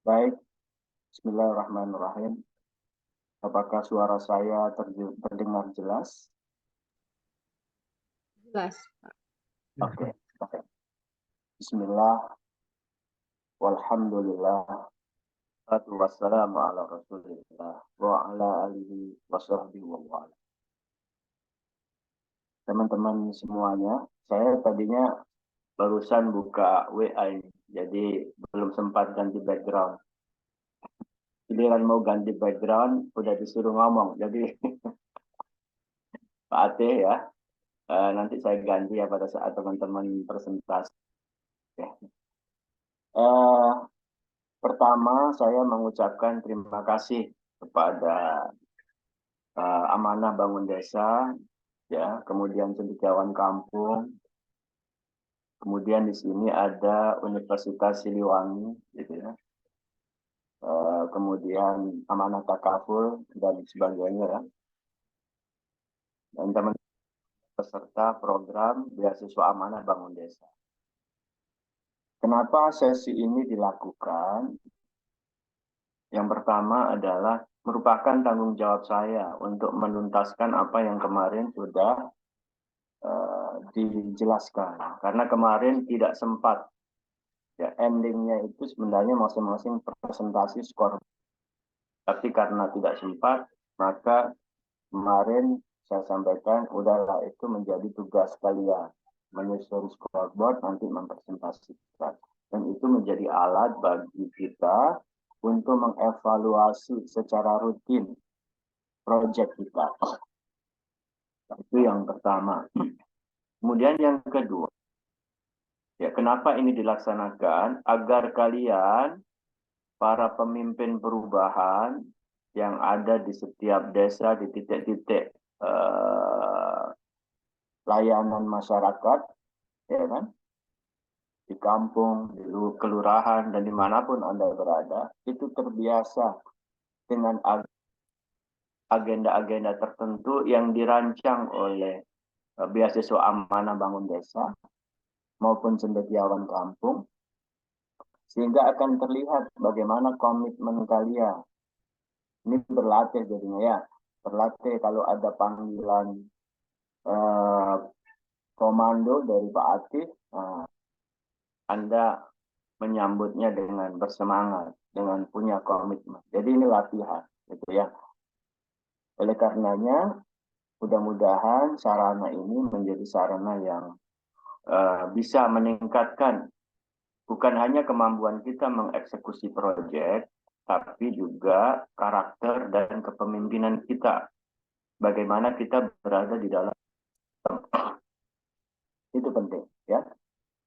Baik, Bismillahirrahmanirrahim. Apakah suara saya terdengar jelas? Jelas. Oke. Bismillah, walhamdulillah, wassalamu ala rasulillah, wa ala alihi wa sahbihi wa wala. Teman-teman semuanya, saya tadinya barusan buka WA ini, jadi belum sempat ganti background. Giliran mau ganti background, udah disuruh ngomong. Jadi Pak Ate ya, nanti saya ganti ya pada saat teman-teman presentasi. Oke. Pertama, saya mengucapkan terima kasih kepada Amanah Bangun Desa, ya, kemudian Cendekiawan Kampung, kemudian di sini ada Universitas Siliwangi, gitu ya, kemudian Amanah Takaful dan sebagainya, ya, dan teman-teman peserta program beasiswa Amanah Bangun Desa. Kenapa sesi ini dilakukan? Yang pertama adalah merupakan tanggung jawab saya untuk menuntaskan apa yang kemarin sudah dijelaskan. Karena kemarin tidak sempat, ya, endingnya itu sebenarnya masing-masing presentasi skor. Tapi karena tidak sempat, maka kemarin saya sampaikan, udahlah itu menjadi tugas kalian. Menyusun scoreboard, nanti mempresentasikan. Dan itu menjadi alat bagi kita untuk mengevaluasi secara rutin proyek kita. Itu yang pertama. Kemudian yang kedua, ya, kenapa ini dilaksanakan? Agar kalian, para pemimpin perubahan yang ada di setiap desa, di titik-titik layanan masyarakat, ya kan, di kampung, di kelurahan, dan dimanapun Anda berada, itu terbiasa dengan agenda-agenda tertentu yang dirancang oleh beasiswa Amanah Bangun Desa maupun Cendekiawan Kampung, sehingga akan terlihat bagaimana komitmen kalian. Ini berlatih jadinya, ya, berlatih kalau ada panggilan komando dari Pak Atif, Anda menyambutnya dengan bersemangat, dengan punya komitmen. Jadi ini latihan, gitu ya. Oleh karenanya, mudah-mudahan sarana ini menjadi sarana yang bisa meningkatkan bukan hanya kemampuan kita mengeksekusi proyek, tapi juga karakter dan kepemimpinan kita. Bagaimana kita berada di dalam, itu penting, ya.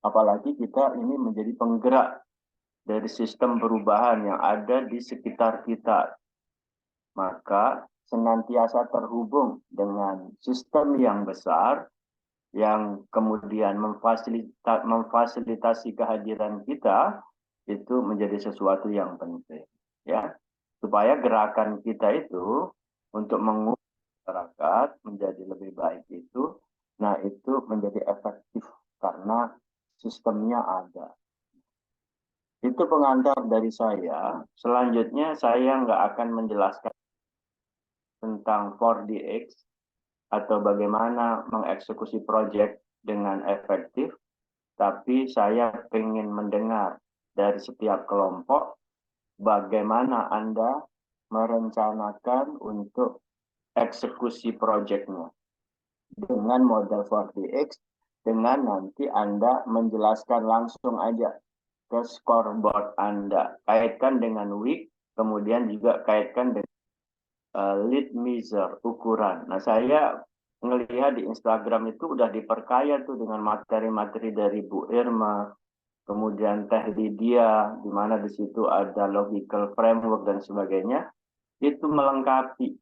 Apalagi kita ini menjadi penggerak dari sistem perubahan yang ada di sekitar kita. Maka senantiasa terhubung dengan sistem yang besar yang kemudian memfasilitasi kehadiran kita, itu menjadi sesuatu yang penting, ya, supaya gerakan kita itu untuk mengubah masyarakat menjadi lebih baik itu, nah itu menjadi efektif karena sistemnya ada. Itu pengantar dari saya. Selanjutnya saya nggak akan menjelaskan tentang 4DX atau bagaimana mengeksekusi proyek dengan efektif, tapi saya ingin mendengar dari setiap kelompok bagaimana Anda merencanakan untuk eksekusi proyeknya dengan model 4DX, dengan nanti Anda menjelaskan langsung aja ke scoreboard Anda. Kaitkan dengan week, kemudian juga kaitkan dengan lead measure, ukuran. Nah, saya melihat di Instagram itu udah diperkaya tuh dengan materi-materi dari Bu Irma, kemudian Teh Lydia, di mana di situ ada logical framework dan sebagainya. Itu melengkapi.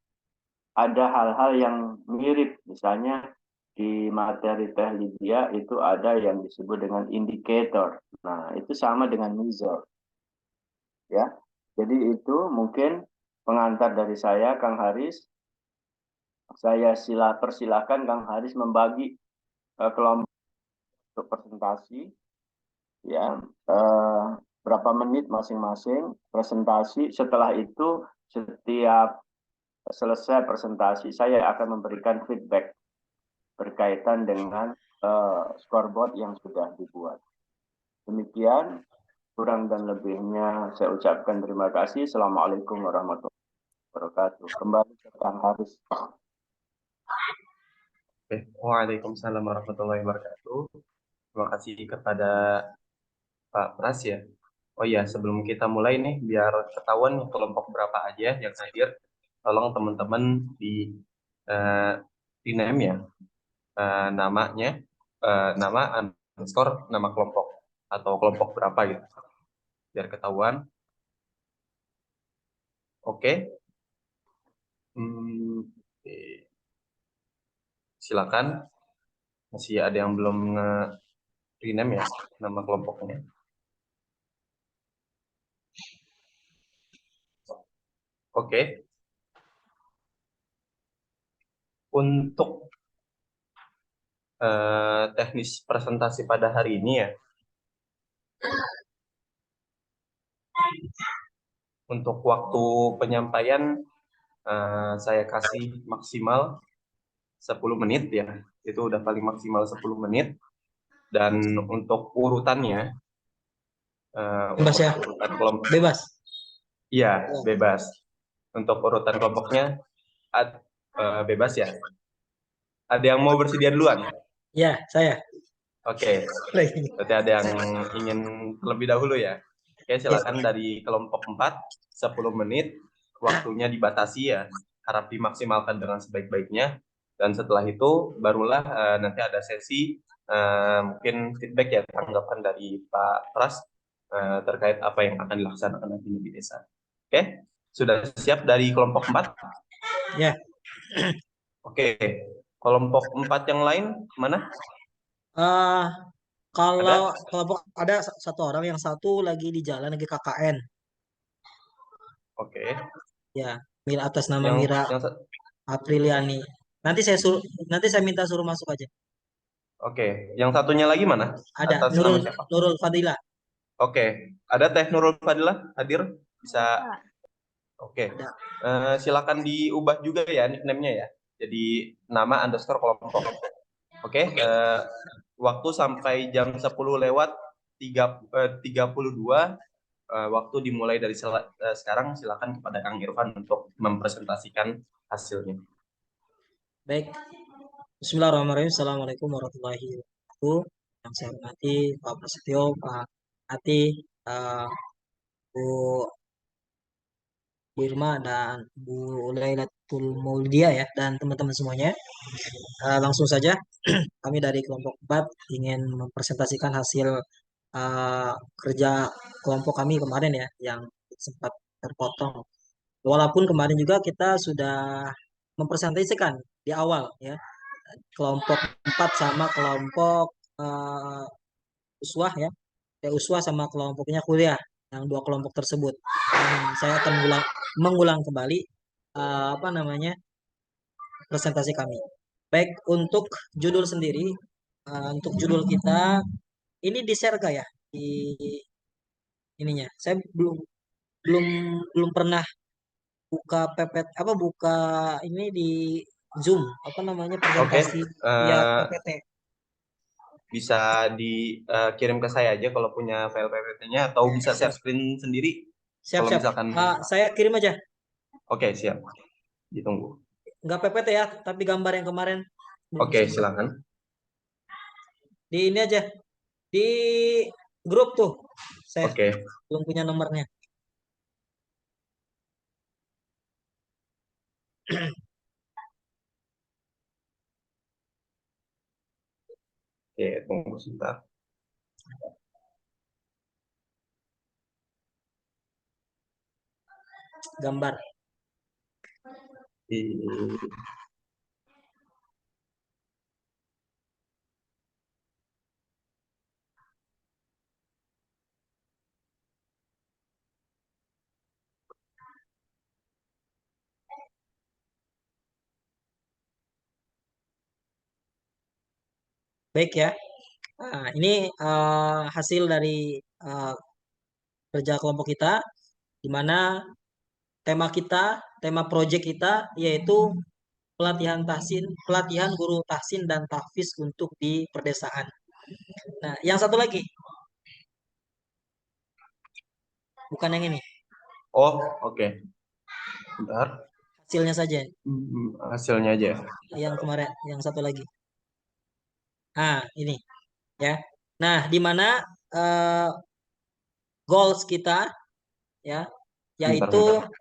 Ada hal-hal yang mirip, misalnya di materi Teh Lydia itu ada yang disebut dengan indikator. Nah, itu sama dengan measure. Ya. Jadi itu mungkin pengantar dari saya, Kang Haris. Saya persilahkan Kang Haris membagi kelompok untuk presentasi, ya. berapa menit masing-masing presentasi. Setelah itu setiap selesai presentasi saya akan memberikan feedback berkaitan dengan scoreboard yang sudah dibuat. Demikian, kurang dan lebihnya saya ucapkan terima kasih. Assalamualaikum warahmatullahi wabarakatuh. Kembali ke Kang Haris. Waalaikumsalam warahmatullahi wabarakatuh. Terima kasih kepada Pak Pras ya. Oh iya, sebelum kita mulai nih, biar ketahuan nih kelompok berapa aja yang hadir, tolong teman-teman eh, di name ya, namanya, nama underscore nama kelompok atau kelompok berapa gitu, biar ketahuan. Oke. Hmm, oke. Silakan. Masih ada yang belum rename ya nama kelompoknya. Oke. Untuk teknis presentasi pada hari ini ya. Untuk waktu penyampaian saya kasih maksimal 10 menit ya. Itu udah paling maksimal 10 menit. Dan untuk urutannya, Bebas untuk ya? urutan kelompok, Bebas. iya bebas. Untuk urutan kelompoknya bebas ya. Ada yang mau bersedia duluan? Ya, saya. Oke, berarti ada yang ingin terlebih dahulu ya. Oke, silakan dari kelompok 4, 10 menit. Waktunya dibatasi ya, harap dimaksimalkan dengan sebaik-baiknya. Dan setelah itu barulah nanti ada sesi mungkin feedback ya, tanggapan dari Pak Pras terkait apa yang akan dilaksanakan nanti di desa. Oke, sudah siap dari kelompok 4? Ya. Oke, kelompok 4 yang lain mana? Kalau kelompok ada satu orang, yang satu lagi di jalan, lagi KKN. Oke. Ya, atas nama Yang Mira Apriliani. Nanti saya minta suruh masuk aja. Oke, yang satunya lagi mana? Ada Atas nama siapa? Nurul Fadila. Oke, ada Teh Nurul Fadilah hadir? Bisa. Oke, silakan diubah juga ya nickname-nya ya. Jadi nama underscore kelompok. Oke, waktu sampai jam 10 lewat 32. Waktu dimulai dari sekarang. Silakan kepada Kang Irfan untuk mempresentasikan hasilnya. Baik. Bismillahirrahmanirrahim. Assalamualaikum warahmatullahi wabarakatuh. Yang saya hormati Pak Prasetyo, Pak Ati, Bu Irma, dan Bu Lailatul Maulidia ya, dan teman-teman semuanya. Langsung saja, kami dari kelompok 4 ingin mempresentasikan hasil kerja kelompok kami kemarin ya, yang sempat terpotong. Walaupun kemarin juga kita sudah mempresentasikan di awal ya, kelompok 4 sama kelompok uswah ya, uswah sama kelompoknya kuliah, yang dua kelompok tersebut. Dan saya akan mengulang kembali apa namanya, presentasi kami. Baik, untuk judul sendiri, untuk judul kita ini di share gak ya di ininya? Saya belum belum belum pernah buka PPT, apa buka ini di Zoom, apa namanya, Oke, presentasi ya PPT. bisa dikirim ke saya aja kalau punya file PPT-nya, atau bisa share screen sendiri kalau Siap-siap. misalkan. Saya kirim aja. Oke, siap. Ditunggu. Nggak PPT ya, tapi gambar yang kemarin belum Oke, sempat. silakan. Di ini aja, di grup tuh. Saya Oke. belum punya nomornya. Oke, tunggu sebentar. Gambar. Baik ya. Ini hasil dari kerja kelompok kita, di mana tema proyek kita yaitu pelatihan guru tahsin dan tahfiz untuk di perdesaan. Nah, yang satu lagi, bukan yang ini, Oh, oke. Bentar. hasilnya saja. Hasilnya aja. Yang kemarin, yang satu lagi. Nah, ini ya. Nah, di mana goals kita ya, yaitu Bentar.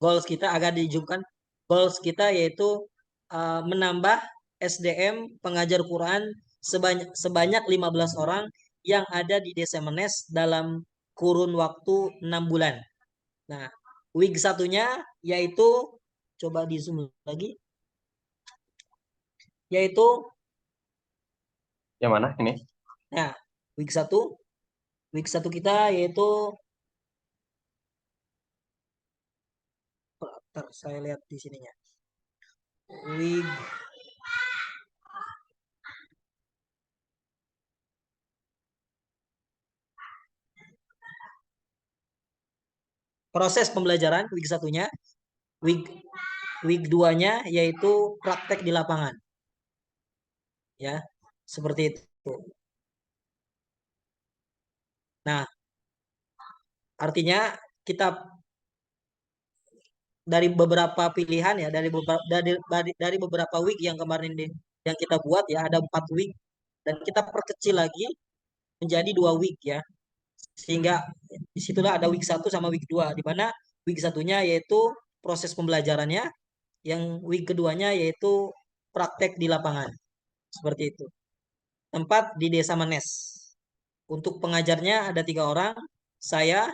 goals kita agar dijumkan. Goals kita yaitu menambah SDM pengajar Quran sebanyak 15 orang yang ada di Desa Menes dalam kurun waktu 6 bulan. Nah, week satunya yaitu, coba di zoom lagi, yaitu yang mana ini? nah, week 1 kita yaitu, bentar, saya lihat di sininya. Week proses pembelajaran week satunya, week 2-nya yaitu praktek di lapangan. Ya, seperti itu. Nah, artinya kita dari beberapa pilihan ya, dari beberapa week yang kemarin yang kita buat ya, ada 4 week dan kita perkecil lagi menjadi 2 week ya. Sehingga disitulah ada week 1 sama week 2, di mana week satunya yaitu proses pembelajarannya, yang week keduanya yaitu praktek di lapangan. Seperti itu. Tempat di Desa Manes. Untuk pengajarnya ada 3 orang, saya,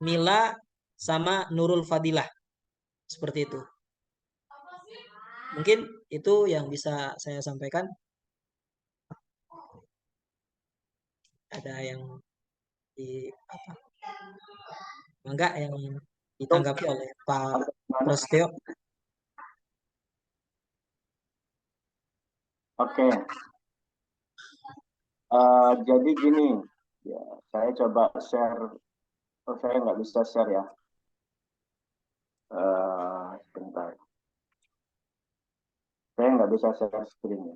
Mila, sama Nurul Fadilah. Seperti itu. Mungkin itu yang bisa saya sampaikan. Ada yang di apa? Enggak yang ditanggapi oleh Pak Prasetyo. Oke. Jadi gini, ya, saya coba share. Oh, saya nggak bisa share ya. Sebentar. Saya nggak bisa share screen-nya.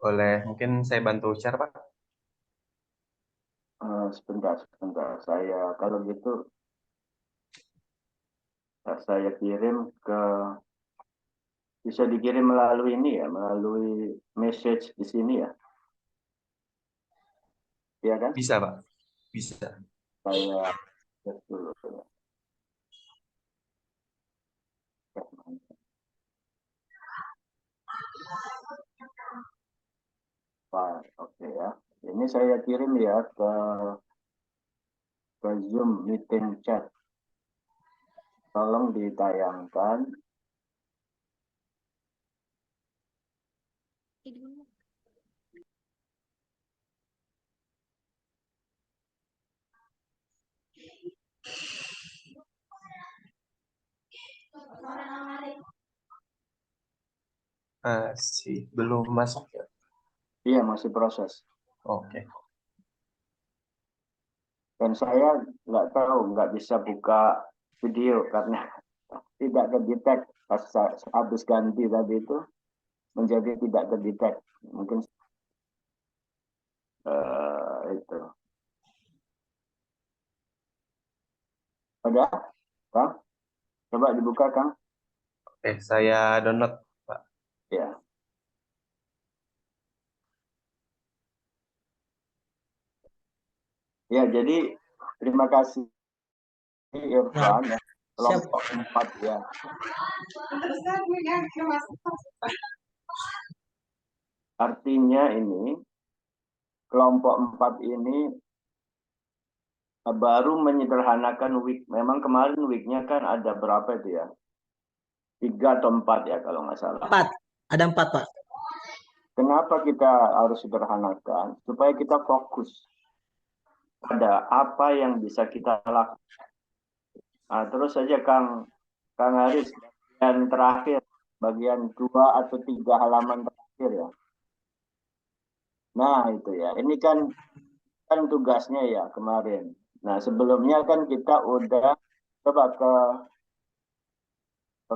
Boleh, mungkin saya bantu share, Pak. Sebentar. Saya kalau gitu saya kirim ke, bisa dikirim melalui ini ya, melalui message di sini ya. Iya kan? Bisa, Pak. Bisa. Saya cek dulu. Oke ya. Ini saya kirim ya ke Zoom meeting chat. Tolong ditayangkan. Masih belum masuk ya? Iya, masih proses. Oke. Dan saya nggak bisa buka video karena tidak terdetek pas habis ganti tadi itu menjadi tidak terdetek. Mungkin itu. Ada, Kang? Coba dibuka, Kang. Oke, saya download, Pak. Ya. Ya, jadi terima kasih Irfan ya. Kelompok 4 ya. Artinya ini kelompok 4 ini baru menyederhanakan week. Memang kemarin weeknya kan ada berapa itu ya? 3 atau 4 ya kalau nggak salah. 4. Ada 4, Pak. Kenapa kita harus sederhanakan? Supaya kita fokus pada apa yang bisa kita lakukan. Nah, terus saja Kang Haris, bagian terakhir, bagian 2 atau 3 halaman terakhir ya. Nah, itu ya. Ini kan kan tugasnya ya kemarin. Nah, sebelumnya kan kita udah coba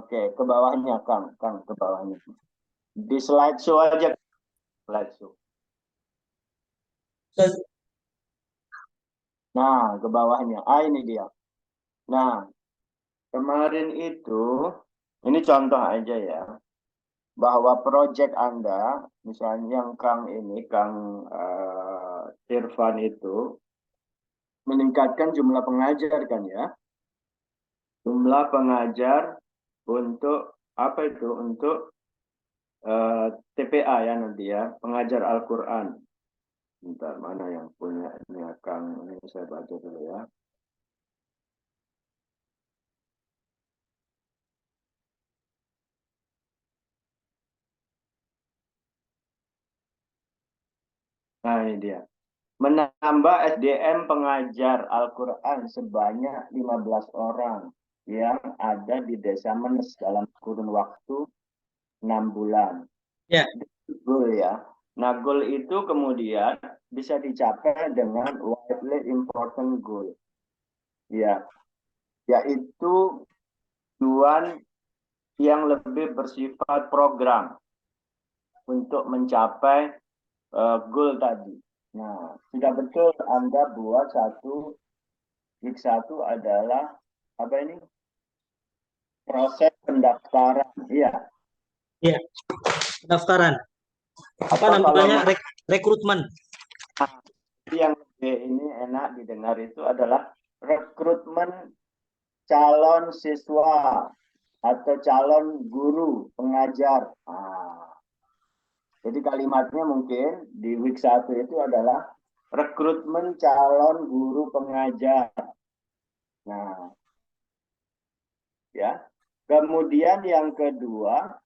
ke bawahnya, Kang, ke bawahnya. Di slideshow aja, slideshow. Nah, ke bawahnya. Ini dia. Nah, kemarin itu, ini contoh aja ya, bahwa proyek Anda, misalnya yang Kang Irfan itu, meningkatkan jumlah pengajar kan ya. Jumlah pengajar untuk apa itu? Untuk TPA ya nanti ya, pengajar Al-Quran. Bentar, mana yang punya ini Kang? Ini saya baca dulu ya. Nah, ini dia. Menambah SDM pengajar Al-Quran sebanyak 15 orang yang ada di Desa Menes dalam kurun waktu 6 bulan. Ya. Goal ya. Nah, goal itu kemudian bisa dicapai dengan widely important goal. Ya, yaitu tujuan yang lebih bersifat program untuk mencapai goal tadi. Nah, sudah betul Anda buat week 1 adalah apa ini? Proses pendaftaran. Iya. Iya. Pendaftaran. Apa namanya? Rekrutmen. Yang lebih ini enak didengar itu adalah rekrutmen calon siswa atau calon guru pengajar. Jadi kalimatnya mungkin di week 1 itu adalah rekrutmen calon guru pengajar. Nah, ya. Kemudian yang kedua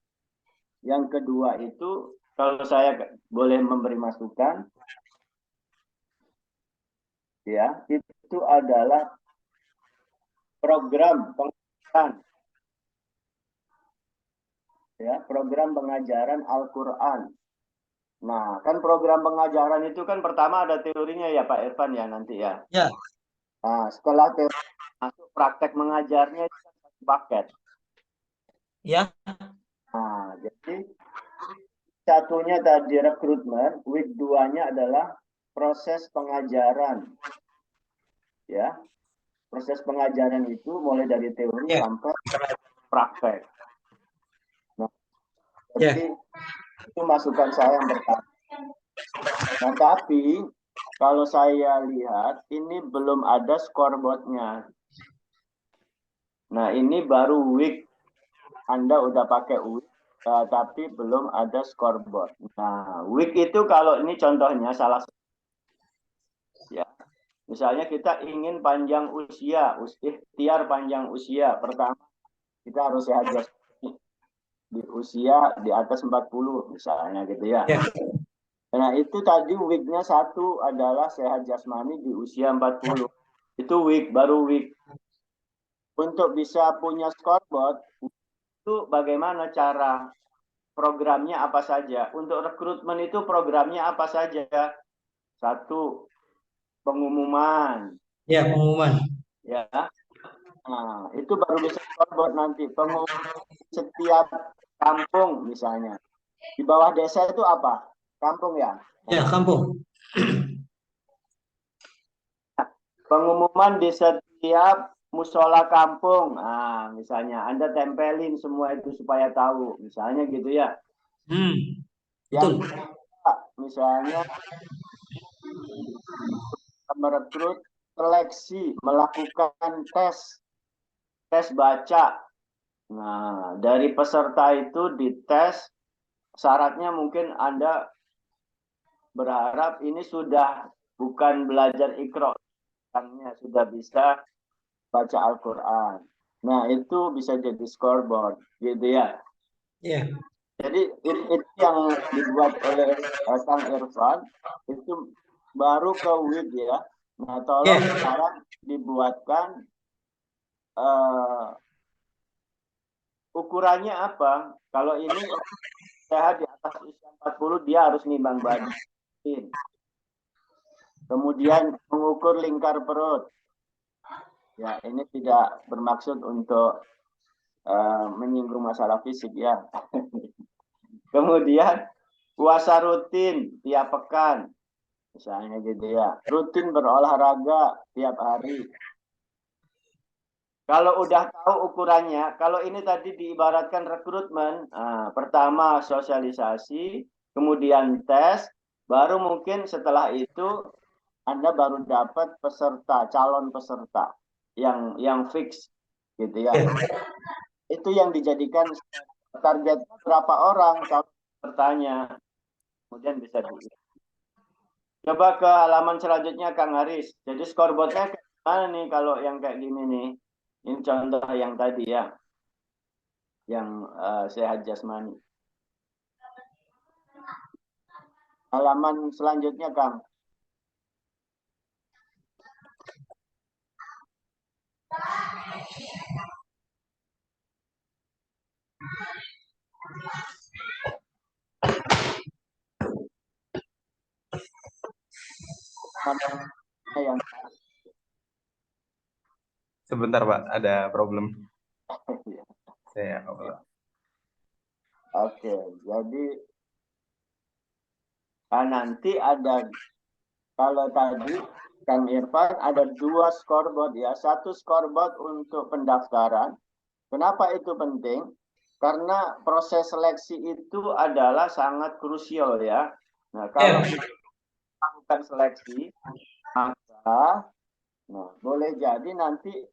itu kalau saya boleh memberi masukan, ya, itu adalah program pengajaran, ya, program pengajaran Al-Quran. Nah, kan program pengajaran itu kan pertama ada teorinya ya Pak Irfan ya nanti ya. Ya. Nah, setelah teori masuk praktek mengajarnya itu kan satu paket. Ya. Nah, jadi satunya tadi rekrutmen, week 2-nya adalah proses pengajaran. Ya. Proses pengajaran itu mulai dari teori sampai praktek. Nah, jadi itu masukan saya yang pertama. Nah, tapi kalau saya lihat ini belum ada scoreboardnya. Nah, ini baru week. Anda udah pakai week, tapi belum ada scoreboard. Nah, week itu kalau ini contohnya salah satu. Ya. Misalnya kita ingin panjang usia, ikhtiar panjang usia. Pertama, kita harus sehat jasmani di usia di atas 40 misalnya gitu ya. Nah, itu tadi week-nya 1 adalah sehat jasmani di usia 40. Itu week, baru week. Untuk bisa punya scoreboard, itu bagaimana cara programnya apa saja. Untuk rekrutmen itu programnya apa saja. 1, pengumuman. Ya, pengumuman. Ya. Nah, itu baru bisa scoreboard nanti. Pengumuman setiap kampung misalnya. Di bawah desa itu apa? Kampung ya? Ya, kampung. Pengumuman di setiap musola kampung. Nah, misalnya Anda tempelin semua itu supaya tahu. Misalnya gitu ya. Betul. Yang kedua, misalnya merekrut seleksi, melakukan tes baca. Nah, dari peserta itu dites, syaratnya mungkin Anda berharap ini sudah bukan belajar Iqra, sudah bisa baca Al-Quran. Nah, itu bisa jadi scoreboard, gitu ya. Iya. Jadi itu yang dibuat oleh Kang Irfan, itu baru ke week ya. Nah, tolong sekarang dibuatkan ukurannya apa? Kalau ini sehat di atas usia 40, dia harus nimbang badan. Kemudian mengukur lingkar perut. Ya, ini tidak bermaksud untuk menyinggung masalah fisik ya. Kemudian puasa rutin tiap pekan. Misalnya gitu ya. Rutin berolahraga tiap hari. Kalau udah tahu ukurannya, kalau ini tadi diibaratkan rekrutmen, pertama sosialisasi, kemudian tes, baru mungkin setelah itu Anda baru dapat peserta, calon peserta yang fix, gitu ya. Itu yang dijadikan target berapa orang calon pesertanya, kemudian bisa di. Coba ke halaman selanjutnya, Kang Haris. Jadi scoreboardnya kayak gimana nih kalau yang kayak gini nih? Ini contoh yang tadi ya, yang sehat jasmani. Halaman selanjutnya, Kang. Yang Sebentar Pak, ada problem. Saya Oke, jadi nanti ada, kalau tadi Kang Irfan ada 2 scoreboard ya, 1 scoreboard untuk pendaftaran. Kenapa itu penting? Karena proses seleksi itu adalah sangat krusial ya. Nah, kalau kita lakukan seleksi, maka boleh jadi nanti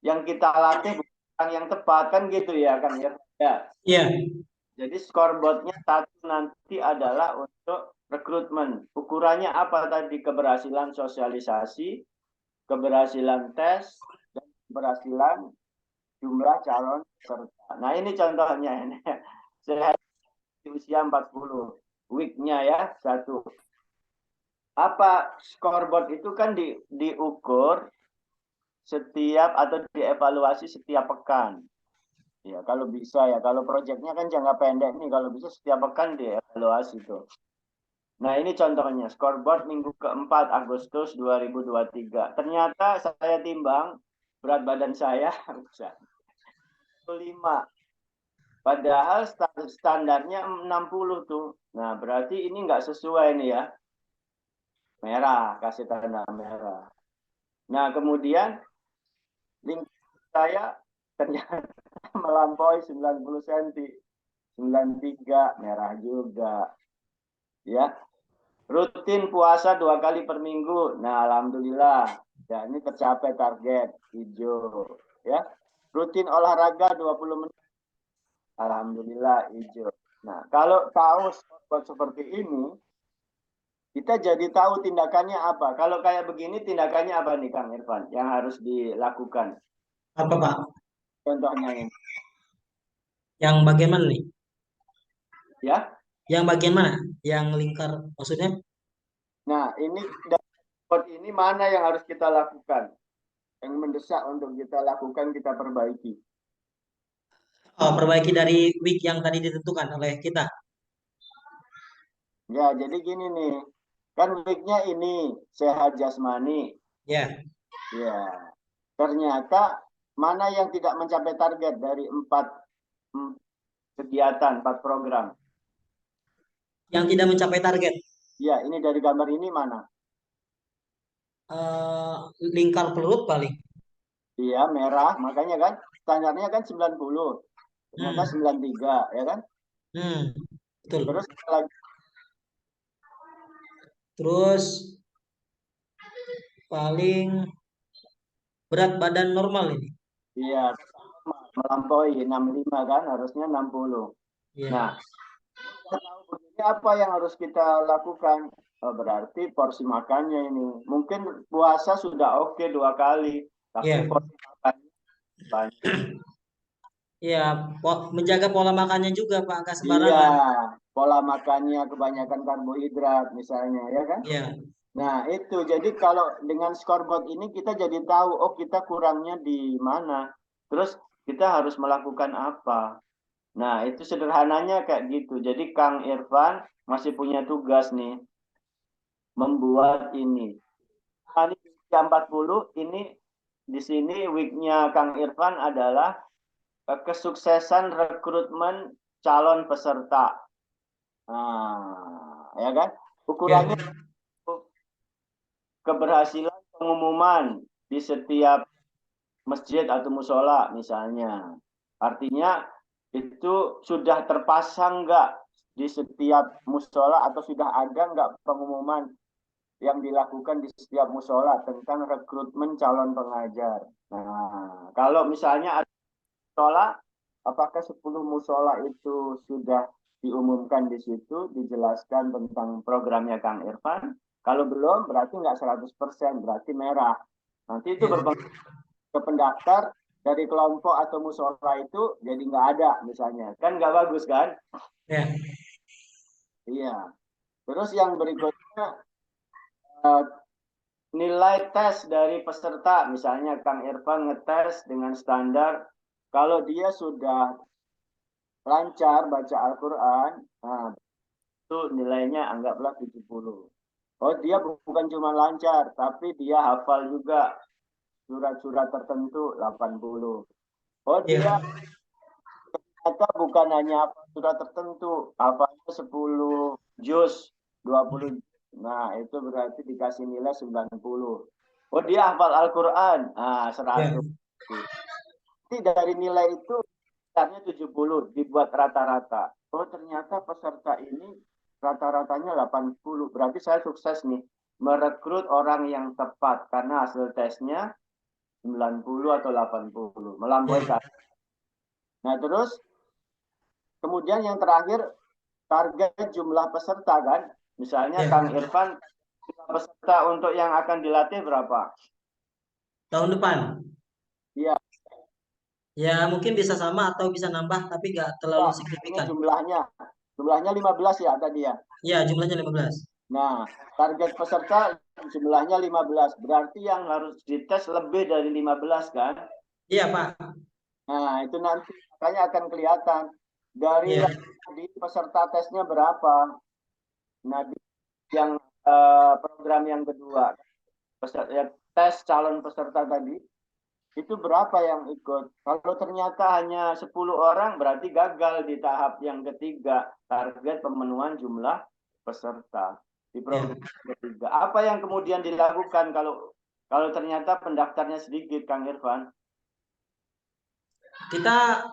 yang kita latih bukan yang tepat kan gitu ya, Kang Irfan. Ya. Jadi scoreboardnya satu nanti adalah untuk rekrutmen. Ukurannya apa tadi? Keberhasilan sosialisasi, keberhasilan tes, dan keberhasilan jumlah calon peserta. Nah ini contohnya ini. Saya di usia 40. Weeknya ya, 1. Apa scoreboard itu kan diukur setiap atau dievaluasi setiap pekan. Ya, kalau bisa ya, kalau proyeknya kan jangka pendek nih, kalau bisa setiap pekan dievaluasi tuh. Nah, ini contohnya, scoreboard minggu keempat Agustus 2023. Ternyata saya timbang, berat badan saya 5. Padahal standarnya 60 tuh. Nah, berarti ini nggak sesuai nih ya. Merah, kasih tanda merah. Nah, kemudian lingkar saya ternyata melampaui 90 cm. 93 merah juga. Ya. Rutin puasa 2 kali per minggu. Nah, alhamdulillah. Ya, ini tercapai target hijau. Ya. Rutin olahraga 20 menit. Alhamdulillah hijau. Nah, kalau tahu seperti ini, kita jadi tahu tindakannya apa. Kalau kayak begini, tindakannya apa nih, Kang Irfan, yang harus dilakukan? Apa, Pak? Contohnya ini. Yang bagian mana nih? Ya. Yang bagian mana? Yang lingkar maksudnya? Nah, ini mana yang harus kita lakukan? Yang mendesak untuk kita lakukan, kita perbaiki. Oh, perbaiki dari week yang tadi ditentukan oleh kita. Ya, jadi gini nih. Kan weeknya ini sehat jasmani. Ya. Ya. Ternyata mana yang tidak mencapai target dari 4 kegiatan, 4 program? Yang tidak mencapai target. Ya, ini dari gambar ini mana? Lingkar perut paling. Iya, merah. Makanya kan standarnya kan 90. Ternyata 93, ya kan? Betul. Terus lagi. Terus paling berat badan normal ini. Iya, melampaui 65 kan, harusnya 60. Ya. Nah, begini apa yang harus kita lakukan? Oh, berarti porsi makannya ini. Mungkin puasa sudah oke 2 kali, tapi porsi makannya banyak. Iya, menjaga pola makannya juga Pak, nggak sembarangan. Iya, pola makannya kebanyakan karbohidrat misalnya, ya kan? Iya. Nah, itu. Jadi kalau dengan scoreboard ini kita jadi tahu, oh kita kurangnya di mana. Terus kita harus melakukan apa. Nah, itu sederhananya kayak gitu. Jadi Kang Irfan masih punya tugas nih, membuat ini. 40 ini di sini weeknya Kang Irfan adalah kesuksesan rekrutmen calon peserta. Nah, ya kan? Ukurannya keberhasilan pengumuman di setiap masjid atau musola misalnya. Artinya itu sudah terpasang nggak di setiap musola atau sudah ada nggak pengumuman yang dilakukan di setiap musola tentang rekrutmen calon pengajar. Nah, kalau misalnya ada musola, apakah 10 musola itu sudah diumumkan di situ, dijelaskan tentang programnya Kang Irfan? Kalau belum, berarti nggak 100%, berarti merah. Nanti itu berpengaruh ke pendaftar dari kelompok atau musola itu jadi nggak ada misalnya. Kan nggak bagus kan? Iya. Terus yang berikutnya, nilai tes dari peserta, misalnya Kang Irfan ngetes dengan standar, kalau dia sudah lancar baca Al-Quran, nah, itu nilainya anggaplah 70. Oh, dia bukan cuma lancar, tapi dia hafal juga surat-surat tertentu 80. Oh, dia ternyata bukan hanya hafal surat tertentu, hafalnya 10 juz, 20 juz. Nah, itu berarti dikasih nilai 90. Oh, dia hafal Al-Quran. Nah, 100. Jadi dari nilai itu sebenarnya 70 dibuat rata-rata. Oh, ternyata peserta ini rata-ratanya 80. Berarti saya sukses nih merekrut orang yang tepat karena hasil tesnya 90 atau 80. Melampaui. Nah, terus kemudian yang terakhir target jumlah peserta kan. Misalnya Kang Irfan, peserta untuk yang akan dilatih berapa? Tahun depan. Iya. Ya mungkin bisa sama atau bisa nambah tapi nggak terlalu signifikan. Jumlahnya 15 ya tadi ya? Iya, jumlahnya 15. Nah, target peserta jumlahnya 15. Berarti yang harus dites lebih dari 15 kan? Iya, Pak. Nah, itu nanti makanya akan kelihatan dari yang di peserta tesnya berapa. Nah, yang program yang kedua, tes calon peserta tadi, itu berapa yang ikut? Kalau ternyata hanya 10 orang, berarti gagal di tahap yang ketiga, target pemenuhan jumlah peserta di program ketiga. Apa yang kemudian dilakukan kalau ternyata pendaftarnya sedikit, Kang Irfan? Kita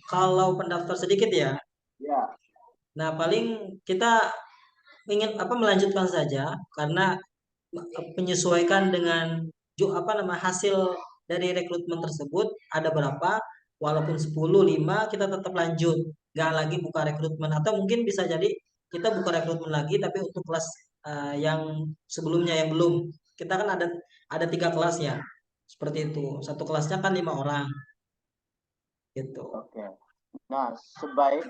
kalau pendaftar sedikit ya. Ya. Nah, paling kita ingin melanjutkan saja karena menyesuaikan dengan hasil dari rekrutmen tersebut ada berapa, walaupun 10, 5 kita tetap lanjut, nggak lagi buka rekrutmen, atau mungkin bisa jadi kita buka rekrutmen lagi tapi untuk kelas yang sebelumnya yang belum, kita kan ada 3 kelas ya, seperti itu, satu kelasnya kan 5 orang gitu. Oke. Nah, sebaik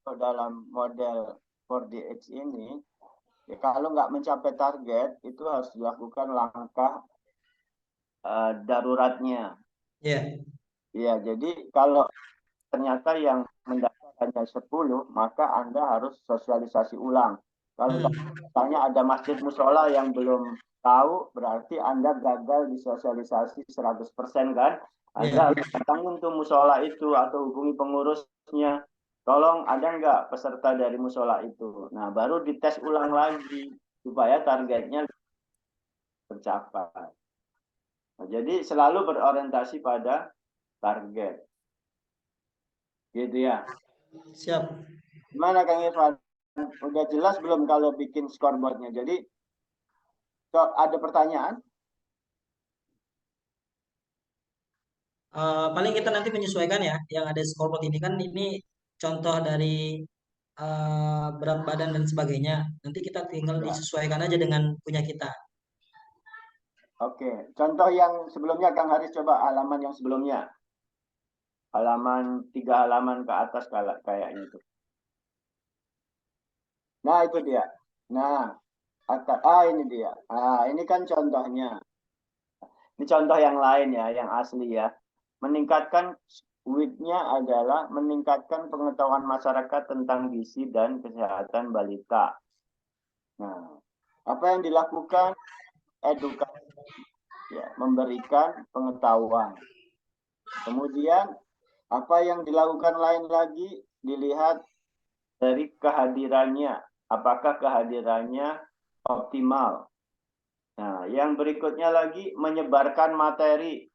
dalam model 4DX ini, ya kalau nggak mencapai target, itu harus dilakukan langkah daruratnya. Iya. Iya, jadi kalau ternyata yang mendaftar hanya 10, maka Anda harus sosialisasi ulang. Kalau misalnya ada masjid musola yang belum tahu, berarti Anda gagal di sosialisasi 100% kan? Anda harus datang untuk musola itu atau hubungi pengurusnya. Tolong ada nggak peserta dari musola itu? Nah, baru dites ulang lagi supaya targetnya tercapai. Nah, jadi selalu berorientasi pada target. Gitu ya. Siap. Gimana Kang Irfan? Udah jelas belum kalau bikin scoreboardnya? Jadi ada pertanyaan? Paling kita nanti menyesuaikan ya, yang ada scoreboard ini kan ini contoh dari berat badan dan sebagainya. Nanti kita tinggal disesuaikan aja dengan punya kita. Oke, contoh yang sebelumnya Kang Haris, coba halaman yang sebelumnya. Halaman 3 halaman ke atas kayaknya itu. Nah, itu dia. Nah, ini dia. Ini kan contohnya. Ini contoh yang lain ya, yang asli ya. Meningkatkan WIG-nya adalah meningkatkan pengetahuan masyarakat tentang gizi dan kesehatan balita. Nah, apa yang dilakukan edukasi, ya, memberikan pengetahuan. Kemudian apa yang dilakukan lain lagi dilihat dari kehadirannya, apakah kehadirannya optimal. Nah, yang berikutnya lagi menyebarkan materi,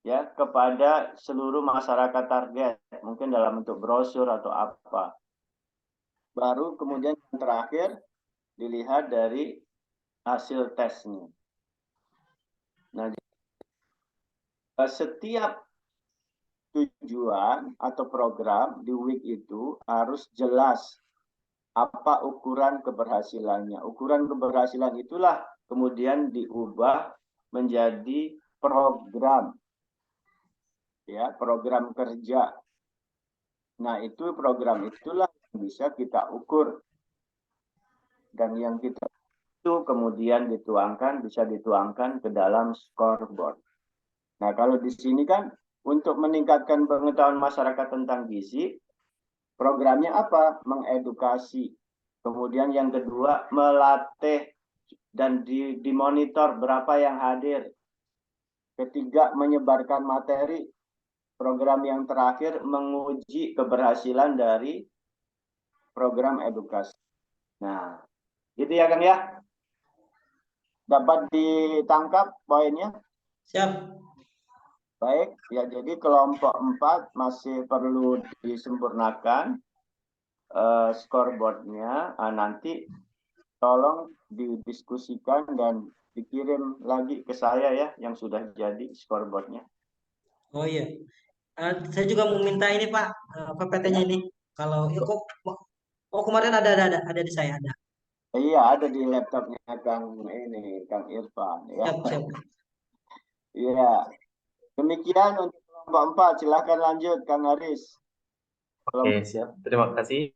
ya, kepada seluruh masyarakat target, mungkin dalam bentuk brosur atau apa. Baru kemudian yang terakhir dilihat dari hasil tesnya. Nah, setiap tujuan atau program di week itu harus jelas apa ukuran keberhasilannya. Ukuran keberhasilan itulah kemudian diubah menjadi program, ya, program kerja. Nah, itu program itulah yang bisa kita ukur, dan yang kita itu kemudian bisa dituangkan ke dalam scoreboard. Nah, kalau di sini kan untuk meningkatkan pengetahuan masyarakat tentang gizi, programnya apa? Mengedukasi. Kemudian yang kedua, melatih dan dimonitor berapa yang hadir. Ketiga, menyebarkan materi. Program yang terakhir, menguji keberhasilan dari program edukasi. Nah, gitu ya Kang ya. Dapat ditangkap poinnya? Siap. Baik, ya, jadi kelompok 4 masih perlu disempurnakan scoreboardnya. Nanti tolong didiskusikan dan dikirim lagi ke saya ya yang sudah jadi scoreboardnya. Oh iya. Saya juga mau minta ini Pak, PPT-nya ini. Kalau kok oh kemarin ada di saya ada. Iya, ada di laptopnya Kang Irfan ya. Siap, siap. Iya. Demikian untuk kelompok 4. Silakan lanjut Kang Haris. Oke, siap. Terima kasih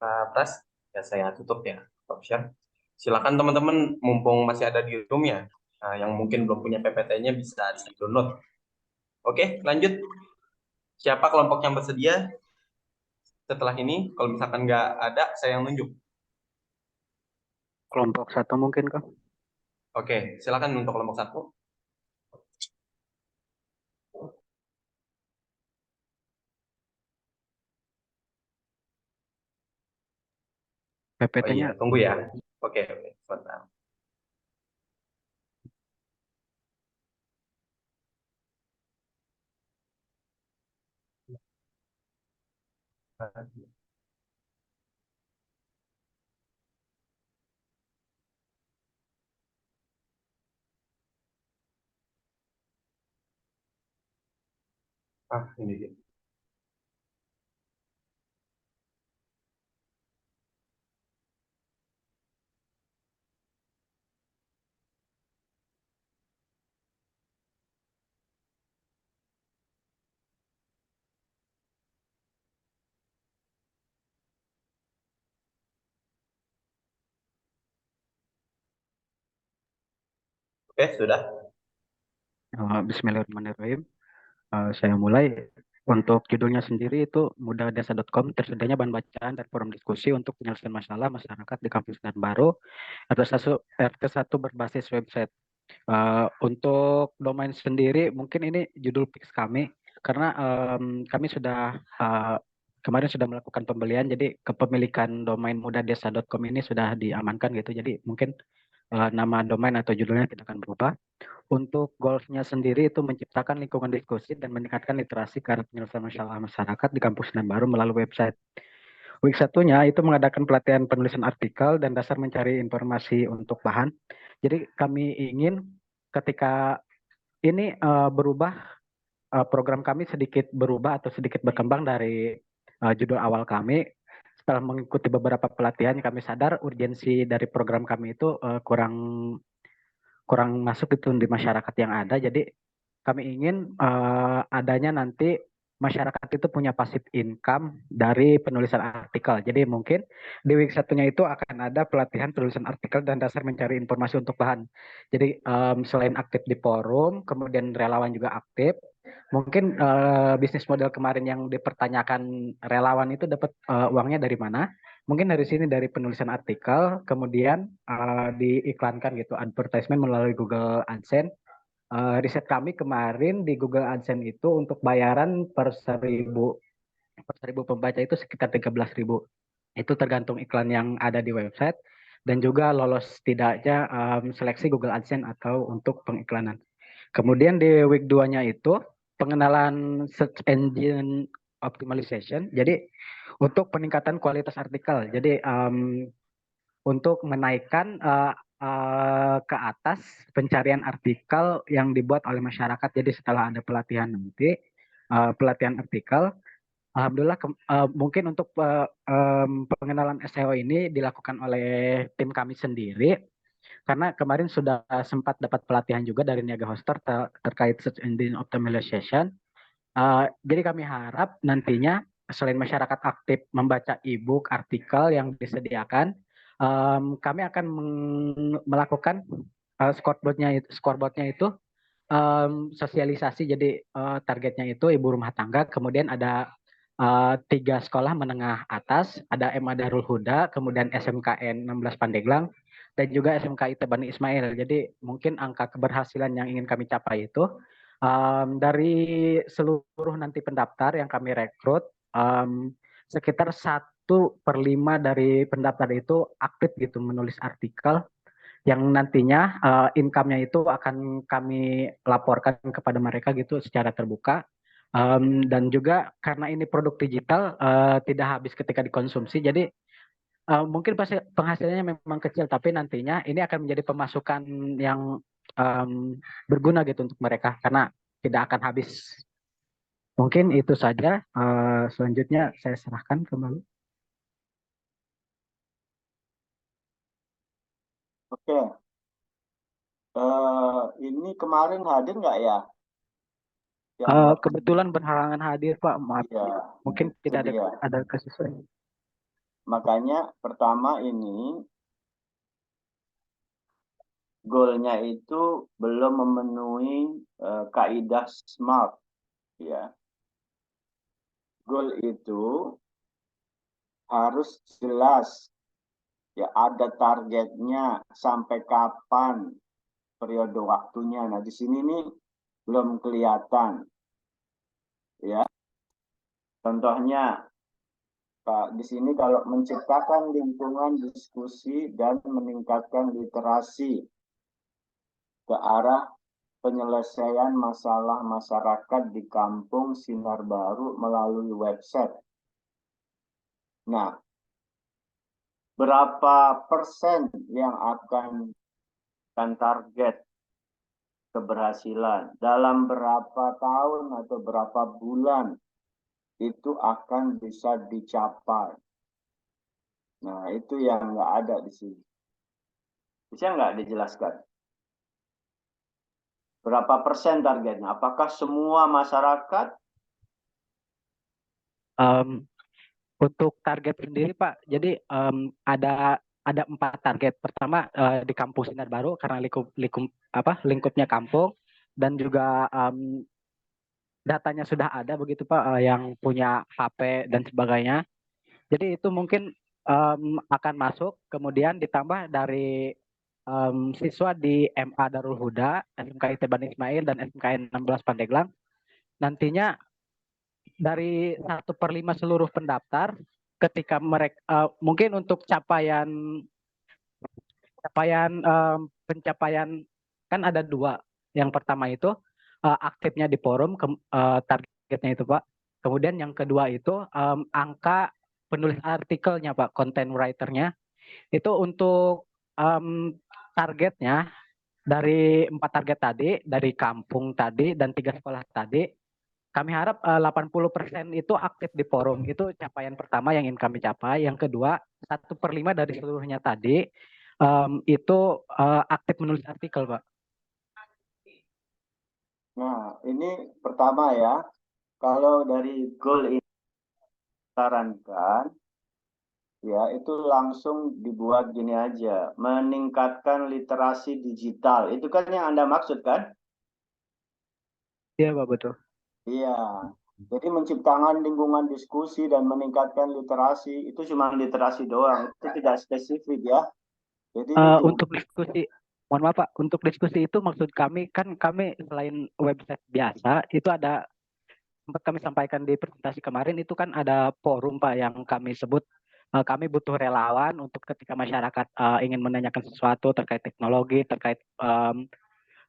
Pak Pras. Ya, saya tutup ya, stop share. Silakan teman-teman, mumpung masih ada di room ya, yang mungkin belum punya PPT-nya bisa di-download. Oke, lanjut. Siapa kelompok yang bersedia setelah ini? Kalau misalkan nggak ada, saya yang nunjuk. Kelompok 1 mungkin, Kang. Oke, silakan untuk kelompok 1. PPT-nya. Oh iya, tunggu ya. Oke, sebentar. Ini dia. Oke, sudah. Bismillahirrahmanirrahim. Saya mulai. Untuk judulnya sendiri itu mudadesa.com, tersedianya bahan bacaan dan forum diskusi untuk penyelesaian masalah masyarakat di kampus dan baru RT1 berbasis website. Untuk domain sendiri mungkin ini judul fix kami karena kami sudah kemarin sudah melakukan pembelian, jadi kepemilikan domain mudadesa.com ini sudah diamankan gitu, jadi mungkin nama domain atau judulnya tidak akan berubah. Untuk goals-nya sendiri itu menciptakan lingkungan diskusi dan meningkatkan literasi ke arah penyelesaian masalah masyarakat di kampus dan baru melalui website. Week satunya itu mengadakan pelatihan penulisan artikel dan dasar mencari informasi untuk bahan. Jadi kami ingin ketika ini berubah, program kami sedikit berubah atau sedikit berkembang dari judul awal kami. Setelah mengikuti beberapa pelatihan, kami sadar urgensi dari program kami itu kurang masuk itu di masyarakat yang ada. Jadi kami ingin adanya nanti masyarakat itu punya passive income dari penulisan artikel. Jadi mungkin di week satunya itu akan ada pelatihan penulisan artikel dan dasar mencari informasi untuk bahan. Jadi selain aktif di forum, kemudian relawan juga aktif. Mungkin bisnis model kemarin yang dipertanyakan relawan itu dapat uangnya dari mana? mungkin dari sini dari penulisan artikel, kemudian diiklankan gitu, advertisement melalui Google AdSense. Riset kami kemarin di Google AdSense itu untuk bayaran per 1.000 pembaca itu sekitar 13.000. Itu tergantung iklan yang ada di website dan juga lolos tidaknya seleksi Google AdSense atau untuk pengiklanan. Kemudian di week 2-nya itu pengenalan search engine optimization. Jadi untuk peningkatan kualitas artikel. Jadi untuk menaikkan ke atas pencarian artikel yang dibuat oleh masyarakat. Jadi setelah ada pelatihan nanti, pelatihan artikel, alhamdulillah mungkin untuk pengenalan SEO ini dilakukan oleh tim kami sendiri. Karena kemarin sudah sempat dapat pelatihan juga dari Niaga Hoster terkait search engine optimization. Jadi kami harap nantinya selain masyarakat aktif membaca e-book, artikel yang disediakan, kami akan melakukan scoreboardnya itu sosialisasi. Jadi targetnya itu ibu rumah tangga, kemudian ada 3 sekolah menengah atas, ada MA Darul Huda, kemudian SMKN 16 Pandeglang, dan juga SMK IT Bani Ismail. Jadi mungkin angka keberhasilan yang ingin kami capai itu dari seluruh nanti pendaftar yang kami rekrut, sekitar 1/5 dari pendaftar itu aktif gitu menulis artikel yang nantinya income-nya itu akan kami laporkan kepada mereka gitu secara terbuka. Dan juga karena ini produk digital tidak habis ketika dikonsumsi, jadi mungkin penghasilannya memang kecil, tapi nantinya ini akan menjadi pemasukan yang berguna gitu untuk mereka karena tidak akan habis. Mungkin itu saja. Selanjutnya saya serahkan kembali. Oke. Ini kemarin hadir nggak ya? Kebetulan berhalangan hadir, Pak. Maaf. Iya, Mungkin tidak itu dia. ada kesesuaian. Makanya pertama ini goalnya itu belum memenuhi kaidah SMART, ya. Goal itu harus jelas, ya, ada targetnya sampai kapan periode waktunya. Nah, di sini nih belum kelihatan, ya. Contohnya Pak, di sini kalau menciptakan lingkungan diskusi dan meningkatkan literasi ke arah penyelesaian masalah masyarakat di kampung Sinar Baru melalui website. Nah, berapa persen yang akan target keberhasilan dalam berapa tahun atau berapa bulan itu akan bisa dicapai. Nah, itu yang nggak ada di sini. Bisa nggak dijelaskan? Berapa persen targetnya? Apakah semua masyarakat? Untuk target sendiri, Pak, jadi ada 4 target. Pertama di kampus Sinar Baru karena lingkupnya kampung, dan juga datanya sudah ada begitu, Pak, yang punya HP dan sebagainya. Jadi itu mungkin akan masuk, kemudian ditambah dari siswa di MA Darul Huda, SMK IT Bani Ismail, dan SMKN 16 Pandeglang. Nantinya dari 1/5 seluruh pendaftar, ketika mereka mungkin untuk pencapaian kan ada 2. Yang pertama itu aktifnya di forum, targetnya itu, Pak. Kemudian yang kedua itu angka penulis artikelnya, Pak, content writer-nya itu untuk targetnya dari 4 target tadi, dari kampung tadi dan 3 sekolah tadi, kami harap 80% itu aktif di forum. Itu capaian pertama yang ingin kami capai. Yang kedua, 1/5 dari seluruhnya tadi itu aktif menulis artikel, Pak. Nah, ini pertama ya. Kalau dari goal ini sarankan, ya, itu langsung dibuat gini aja, meningkatkan literasi digital. Itu kan yang Anda maksud kan? Iya, Pak, betul. Iya. Jadi menciptakan lingkungan diskusi dan meningkatkan literasi itu cuma literasi doang, itu tidak spesifik ya. Jadi itu. Untuk diskusi, mohon maaf Pak, untuk diskusi itu maksud kami kan kami selain website biasa itu ada sempat kami sampaikan di presentasi kemarin itu kan ada forum Pak yang kami sebut kami butuh relawan untuk ketika masyarakat ingin menanyakan sesuatu terkait teknologi, terkait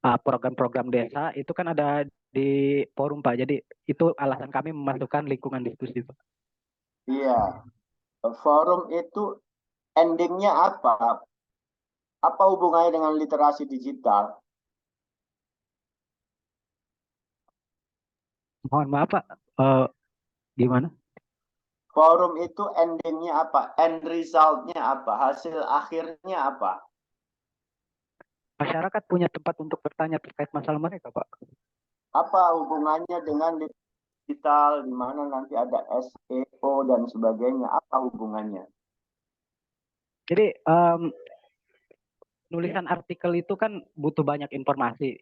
program-program desa itu kan ada di forum Pak. Jadi itu alasan kami memasukkan lingkungan diskusi Pak. Iya, forum itu endingnya apa? Apa hubungannya dengan literasi digital? Mohon maaf Pak, gimana? Forum itu endingnya apa? End resultnya apa? Hasil akhirnya apa? Masyarakat punya tempat untuk bertanya terkait masalah mereka Pak. Apa hubungannya dengan digital, di mana nanti ada SEO dan sebagainya? Apa hubungannya? Jadi nulisan artikel itu kan butuh banyak informasi,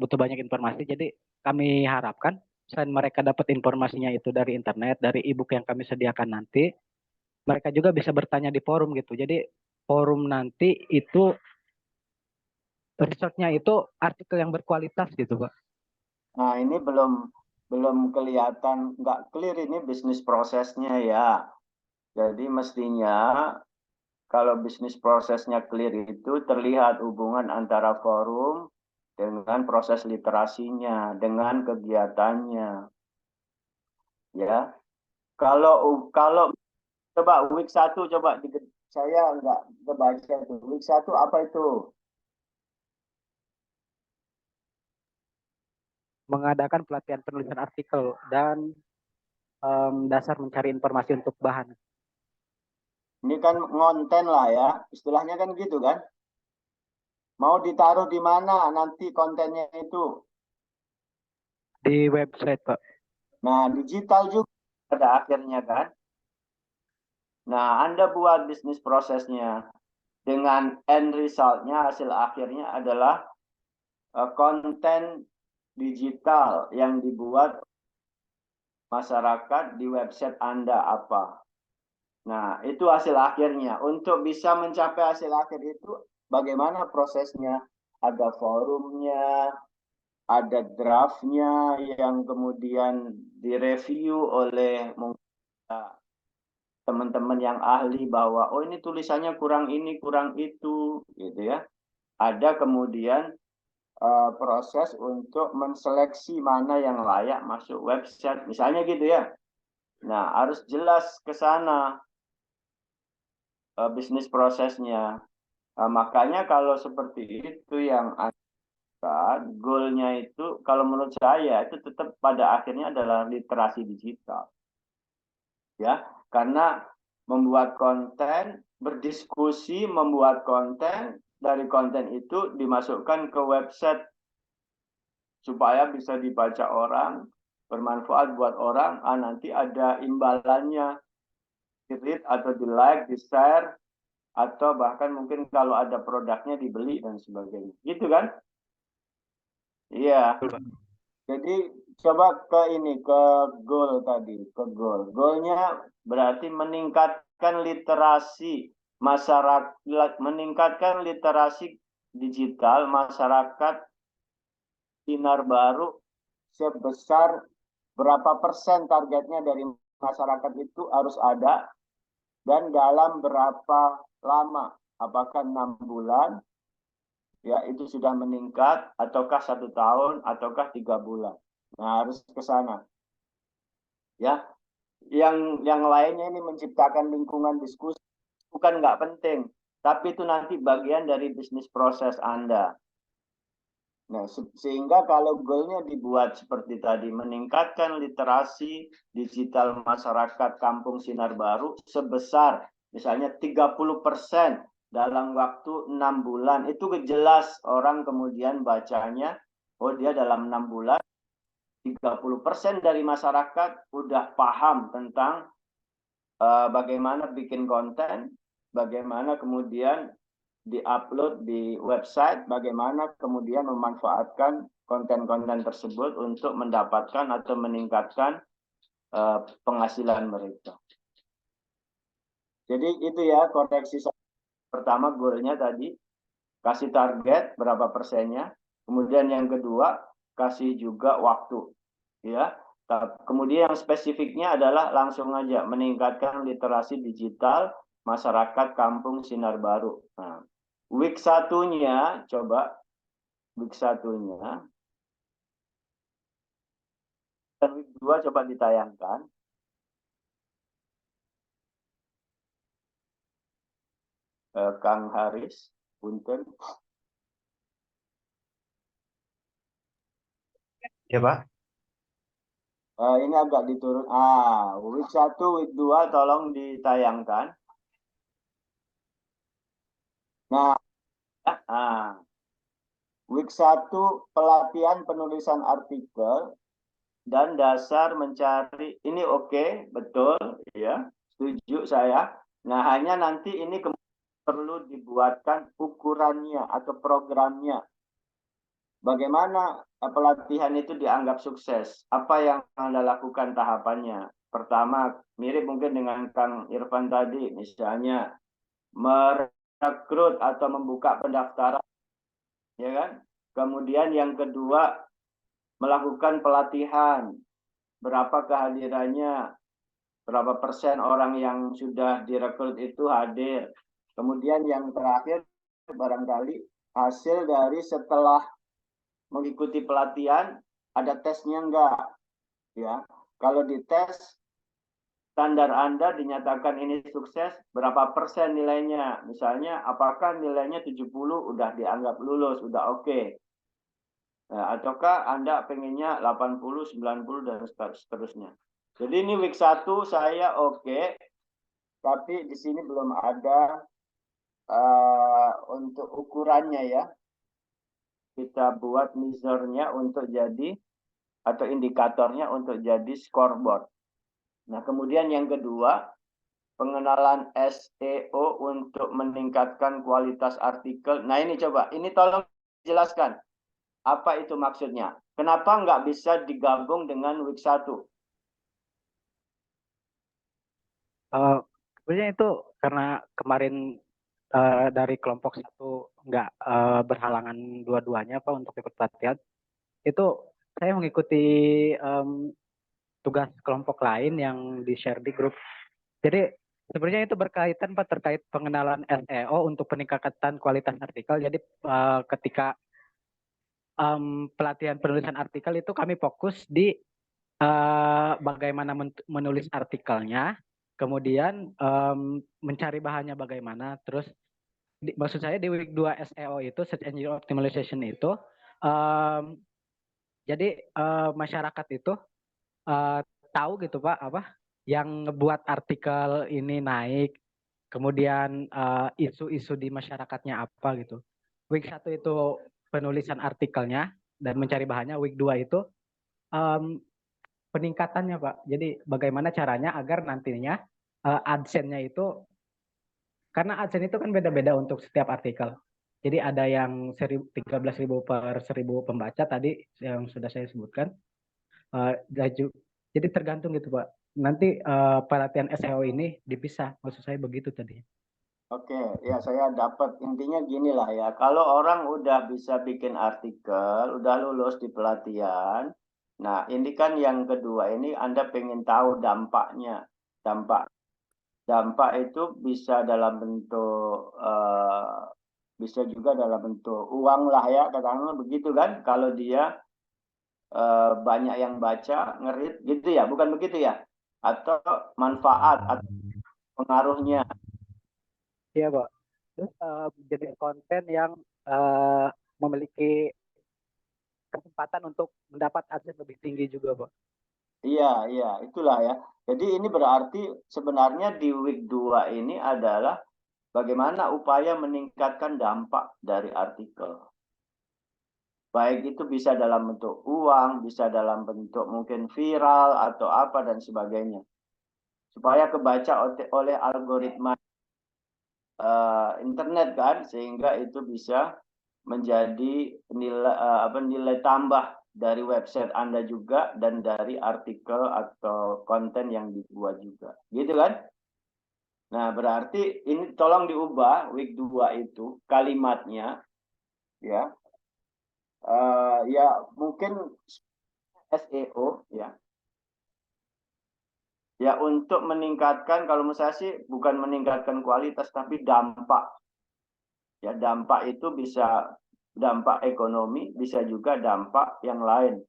butuh banyak informasi. Jadi kami harapkan selain mereka dapat informasinya itu dari internet, dari e-book yang kami sediakan nanti, mereka juga bisa bertanya di forum gitu. Jadi forum nanti itu research-nya itu artikel yang berkualitas gitu, Pak. Nah, ini belum kelihatan, nggak clear ini bisnis prosesnya ya. Jadi mestinya kalau bisnis prosesnya clear itu terlihat hubungan antara forum dengan proses literasinya, dengan kegiatannya. Ya, kalau coba week 1 coba saya nggak kebaca itu. Week 1 apa itu? Mengadakan pelatihan penulisan artikel dan dasar mencari informasi untuk bahan. Ini kan ngonten lah ya, istilahnya kan gitu kan. Mau ditaruh di mana nanti kontennya itu? Di website, Pak. Nah, digital juga pada akhirnya kan. Nah, Anda buat bisnis prosesnya dengan end resultnya, hasil akhirnya adalah konten digital yang dibuat masyarakat di website Anda apa. Nah, itu hasil akhirnya. Untuk bisa mencapai hasil akhir itu, bagaimana prosesnya? Ada forumnya, ada draftnya yang kemudian direview oleh teman-teman yang ahli bahwa oh ini tulisannya kurang ini kurang itu gitu ya. Ada kemudian proses untuk menseleksi mana yang layak masuk website misalnya gitu ya. Nah, harus jelas ke sana bisnis prosesnya. Makanya kalau seperti itu yang goalnya itu kalau menurut saya itu tetap pada akhirnya adalah literasi digital. Ya, karena membuat konten, berdiskusi, membuat konten, dari konten itu dimasukkan ke website supaya bisa dibaca orang, bermanfaat buat orang, nanti ada imbalannya, di-read atau di-like, di-share, atau bahkan mungkin kalau ada produknya dibeli dan sebagainya. Gitu kan? Iya. Jadi coba ke ini, ke goal tadi, ke goal. Goalnya berarti meningkatkan literasi masyarakat, meningkatkan literasi digital masyarakat Sinar Baru sebesar berapa persen targetnya dari masyarakat itu harus ada dan dalam berapa lama, apakah 6 bulan, ya itu sudah meningkat, ataukah 1 tahun, ataukah 3 bulan. Nah harus ke sana. Ya, yang lainnya ini menciptakan lingkungan diskusi bukan nggak penting, tapi itu nanti bagian dari bisnis proses Anda. Nah, sehingga kalau goalnya dibuat seperti tadi, meningkatkan literasi digital masyarakat Kampung Sinar Baru sebesar misalnya 30% dalam waktu 6 bulan, itu jelas orang kemudian bacanya, oh dia dalam 6 bulan 30% dari masyarakat udah paham tentang bagaimana bikin konten, bagaimana kemudian diupload di website, bagaimana kemudian memanfaatkan konten-konten tersebut untuk mendapatkan atau meningkatkan penghasilan mereka. Jadi itu ya koreksi pertama, goalnya tadi kasih target berapa persennya. Kemudian yang kedua kasih juga waktu, ya. Kemudian yang spesifiknya adalah langsung aja meningkatkan literasi digital masyarakat Kampung Sinar Baru. Nah, week satunya coba week satunya dan week 2 coba ditayangkan. Kang Haris, punten. Ya, Pak. Ini agak diturun. Week 1, week 2 tolong ditayangkan. Nah, week 1 pelatihan penulisan artikel dan dasar mencari. Ini oke, betul ya. Setuju saya. Nah, hanya nanti ini perlu dibuatkan ukurannya atau programnya. Bagaimana pelatihan itu dianggap sukses? Apa yang Anda lakukan tahapannya? Pertama, mirip mungkin dengan Kang Irfan tadi, misalnya merekrut atau membuka pendaftaran, ya kan? Kemudian yang kedua, melakukan pelatihan. Berapa kehadirannya? Berapa persen orang yang sudah direkrut itu hadir? Kemudian yang terakhir, barangkali hasil dari setelah mengikuti pelatihan, ada tesnya enggak? Ya, kalau dites standar Anda dinyatakan ini sukses, berapa persen nilainya? Misalnya, apakah nilainya 70 udah dianggap lulus, udah oke? Nah, ataukah Anda pengennya 80, 90, dan seterusnya? Jadi ini week 1 saya oke, tapi di sini belum ada untuk ukurannya ya. Kita buat measure-nya untuk jadi atau indikatornya untuk jadi scoreboard. Nah, kemudian yang kedua, pengenalan SEO untuk meningkatkan kualitas artikel. Nah, ini coba, ini tolong jelaskan. Apa itu maksudnya? Kenapa nggak bisa digabung dengan week 1? Sebenarnya itu karena kemarin dari kelompok 1 nggak berhalangan dua-duanya Pak untuk ikut pelatihan. Itu saya mengikuti tugas kelompok lain yang di-share di grup. Jadi sebenarnya itu berkaitan Pak terkait pengenalan SEO untuk peningkatan kualitas artikel. Jadi ketika pelatihan penulisan artikel itu kami fokus di bagaimana menulis artikelnya, kemudian mencari bahannya bagaimana, terus maksud saya di week 2 SEO itu Search Engine Optimization itu jadi masyarakat itu tahu gitu Pak apa yang ngebuat artikel ini naik, kemudian isu-isu di masyarakatnya apa gitu. Week 1 itu penulisan artikelnya dan mencari bahannya, week 2 itu peningkatannya Pak. Jadi bagaimana caranya agar nantinya AdSense-nya itu, karena AdSense itu kan beda-beda untuk setiap artikel. Jadi ada yang 13.000 per 1.000 pembaca tadi yang sudah saya sebutkan. Jadi tergantung gitu Pak. Nanti pelatihan SEO ini dipisah, maksud saya begitu tadi. Oke, ya saya dapat intinya gini lah ya. Kalau orang udah bisa bikin artikel, udah lulus di pelatihan, nah ini kan yang kedua ini Anda pengen tahu dampaknya. Dampak itu bisa dalam bentuk bisa juga dalam bentuk uang lah ya, katakanlah begitu kan? Kalau dia banyak yang baca, ngerit gitu ya, bukan begitu ya? Atau manfaat atau pengaruhnya. Iya Pak. Terus jadi konten yang memiliki kesempatan untuk mendapat akses lebih tinggi juga Pak. Iya, itulah ya. Jadi ini berarti sebenarnya di week 2 ini adalah bagaimana upaya meningkatkan dampak dari artikel. Baik itu bisa dalam bentuk uang, bisa dalam bentuk mungkin viral atau apa dan sebagainya. Supaya kebaca oleh algoritma. internet kan, sehingga itu bisa menjadi nilai tambah dari website Anda juga dan dari artikel atau konten yang dibuat juga. Gitu kan? Nah, berarti ini tolong diubah week 2 itu kalimatnya ya. Ya mungkin SEO ya. Ya untuk meningkatkan, kalau menurut saya sih bukan meningkatkan kualitas tapi dampak. Ya dampak itu bisa dampak ekonomi, bisa juga dampak yang lain.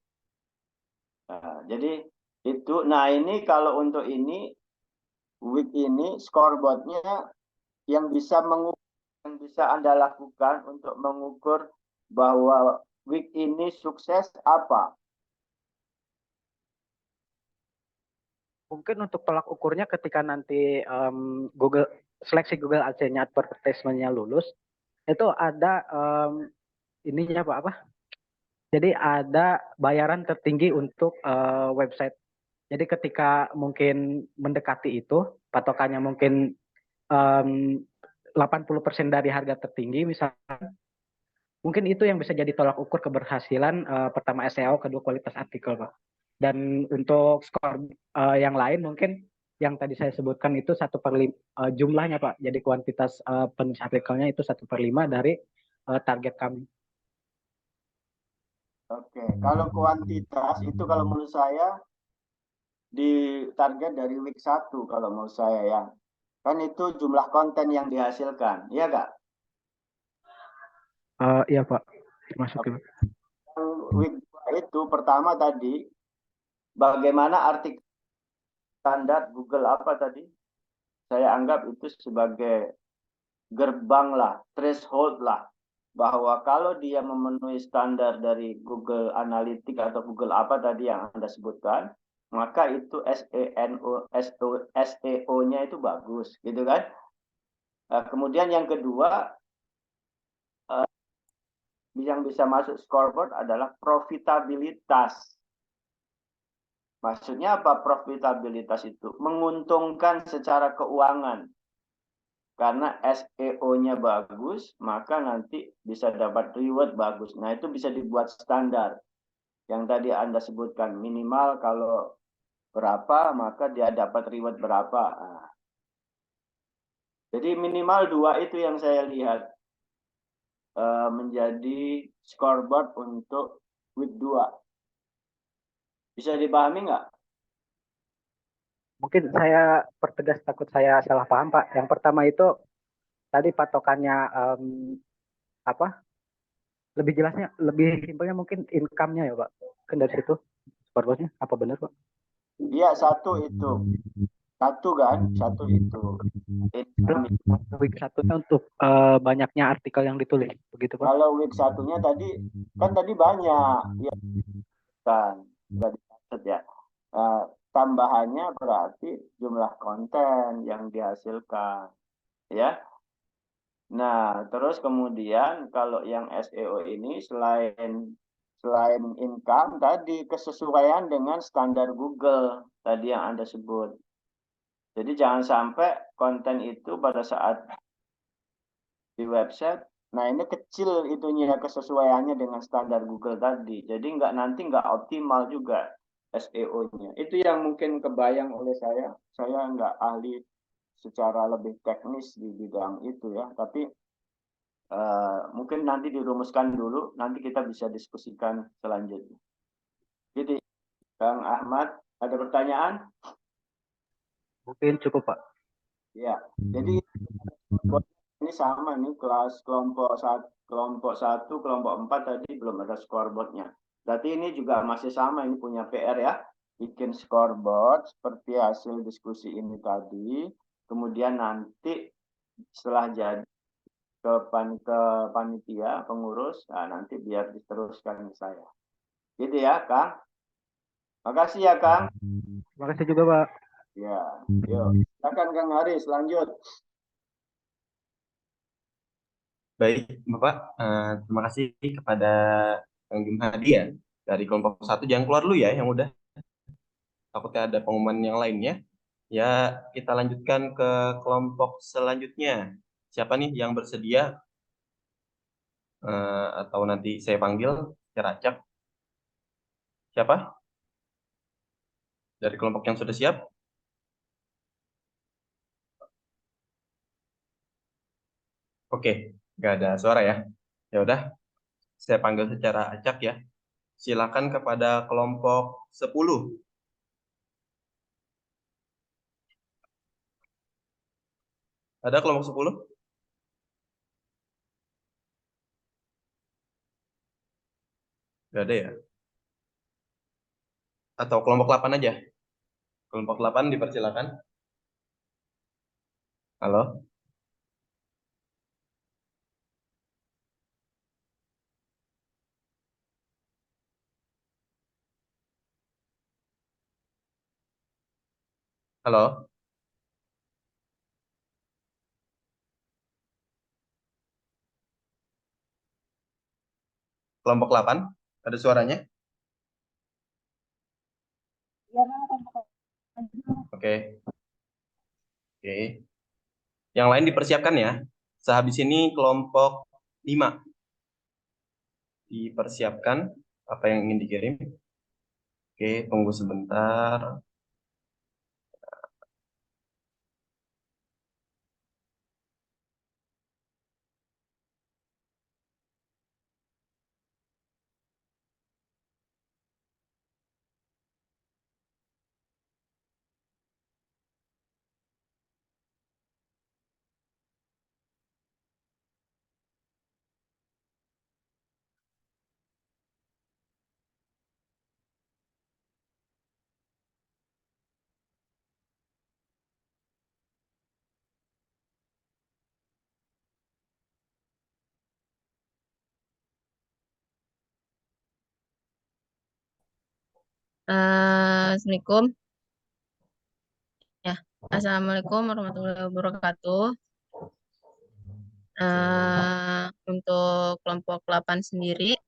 Nah, jadi itu, nah ini kalau untuk ini week ini scoreboardnya yang bisa yang bisa Anda lakukan untuk mengukur bahwa week ini sukses apa? Mungkin untuk tolak ukurnya ketika nanti seleksi Google Ads-nya advertisement-nya lulus, itu ada ininya apa? Jadi ada bayaran tertinggi untuk website. Jadi ketika mungkin mendekati itu, patokannya mungkin 80% dari harga tertinggi misalnya, mungkin itu yang bisa jadi tolak ukur keberhasilan pertama SEO, kedua kualitas artikel, Pak. Dan untuk skor yang lain mungkin yang tadi saya sebutkan itu 1/5 jumlahnya, Pak. Jadi kuantitas penulis artikelnya itu 1/5 dari target kami. Oke, kalau kuantitas itu kalau menurut saya di target dari week 1 kalau menurut saya ya. Kan itu jumlah konten yang dihasilkan, iya Kak? Iya, Pak. Masuk ke Week 2 itu pertama tadi bagaimana artikel standar Google apa tadi? Saya anggap itu sebagai gerbang lah, threshold lah, bahwa kalau dia memenuhi standar dari Google Analytics atau Google apa tadi yang Anda sebutkan, maka itu SEO-nya itu bagus, gitu kan? Kemudian yang kedua, yang bisa masuk scoreboard adalah profitabilitas. Maksudnya apa profitabilitas itu? Menguntungkan secara keuangan. Karena SEO-nya bagus, maka nanti bisa dapat reward bagus. Nah, itu bisa dibuat standar. Yang tadi Anda sebutkan, minimal kalau berapa, maka dia dapat reward berapa. Nah, jadi minimal 2 itu yang saya lihat menjadi scoreboard untuk week 2. Bisa dipahami nggak? Mungkin saya pertegas, takut saya salah paham, Pak. Yang pertama itu tadi patokannya apa? Lebih jelasnya, lebih simpelnya mungkin income-nya ya, Pak. Kan dari situ scoreboard-nya apa benar, Pak? Iya, satu itu. Satu kan? Satu itu. Week satunya untuk banyaknya artikel yang ditulis, begitu, Pak? Kalau week satunya tadi, kan tadi banyak. Ya, kan. Nggak dicatat ya. Tambahannya berarti jumlah konten yang dihasilkan. Ya. Nah, terus kemudian kalau yang SEO ini selain income tadi kesesuaian dengan standar Google tadi yang Anda sebut. Jadi jangan sampai konten itu pada saat di website, nah ini kecil itunya kesesuaiannya dengan standar Google tadi. Jadi nanti nggak optimal juga SEO-nya. Itu yang mungkin kebayang oleh saya. Saya nggak ahli secara lebih teknis di bidang itu ya, tapi mungkin nanti dirumuskan dulu, nanti kita bisa diskusikan selanjutnya. Jadi, Kang Ahmad, ada pertanyaan? Mungkin cukup, Pak. Ya, jadi ini sama nih kelas kelompok 1, kelompok 4 tadi belum ada scoreboardnya. Berarti ini juga masih sama, ini punya PR ya, bikin scoreboard seperti hasil diskusi ini tadi. Kemudian nanti setelah jadi ke panitia pengurus, nah nanti biar diteruskan ke saya. Gitu ya, Kang. Makasih ya, Kang. Terima kasih juga, Pak. Ya, yuk. Silakan Kang Haris, lanjut. Baik, Bapak. Terima kasih kepada Kang Jumhadi ya. Dari kelompok 1, jangan keluar dulu ya yang udah. Takutnya ada pengumuman yang lainnya. Ya, kita lanjutkan ke kelompok selanjutnya. Siapa nih yang bersedia? Atau nanti saya panggil, saya acak. Siapa? Dari kelompok yang sudah siap? Oke, nggak ada suara ya. Ya udah, saya panggil secara acak ya. Silakan kepada kelompok 10. Ada kelompok 10? Nggak ada ya? Atau kelompok 8 aja? Kelompok 8 dipersilakan. Halo? Halo? Kelompok 8? Ada suaranya? Oke. Oke. Yang lain dipersiapkan ya. Sehabis ini kelompok 5. Dipersiapkan apa yang ingin dikirim. Oke, tunggu sebentar. Assalamualaikum. Ya, Assalamualaikum warahmatullahi wabarakatuh. Untuk kelompok 8 sendiri,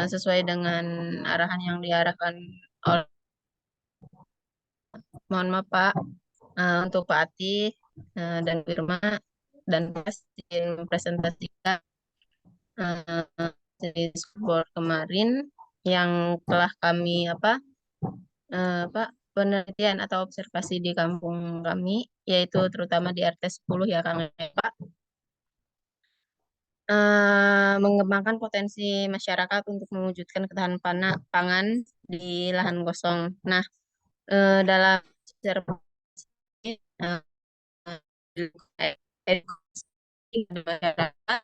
sesuai dengan arahan yang diarahkan oleh, mohon maaf Pak, untuk Pak Ati dan Firma dan mempresentasikan di board kemarin yang telah kami penelitian atau observasi di kampung kami, yaitu terutama di RT 10 ya Kang Pak, mengembangkan potensi masyarakat untuk mewujudkan ketahanan pangan di lahan kosong. Nah, dalam observasi masyarakat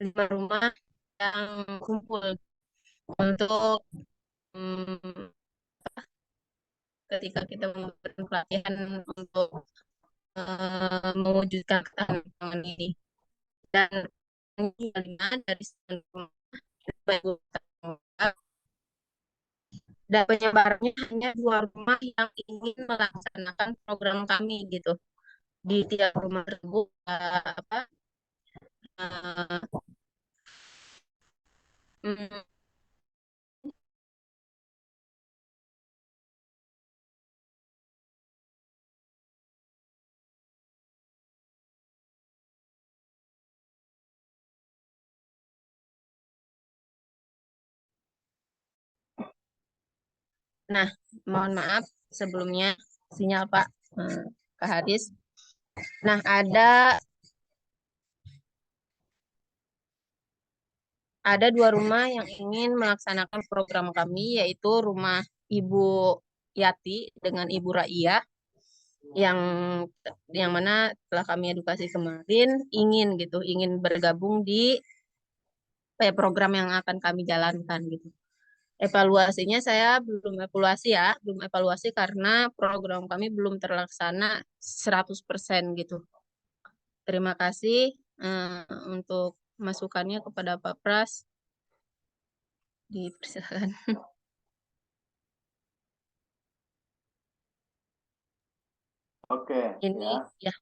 lima rumah yang kumpul untuk ketika kita memberikan pelatihan untuk mewujudkan ketahanan pangan ini. Dan lima dari 9 rumah dan penyebarannya hanya 2 rumah yang ingin melaksanakan program kami gitu. Di tiap rumah tersebut nah, mohon maaf sebelumnya sinyal Pak Kak Haris. Nah, ada 2 rumah yang ingin melaksanakan program kami, yaitu rumah Ibu Yati dengan Ibu Raia, yang mana telah kami edukasi kemarin ingin bergabung di program yang akan kami jalankan gitu. Evaluasinya saya belum evaluasi karena program kami belum terlaksana 100% gitu. Terima kasih untuk masukannya kepada Pak Pras. Dipersilakan. Oke, Ini ya.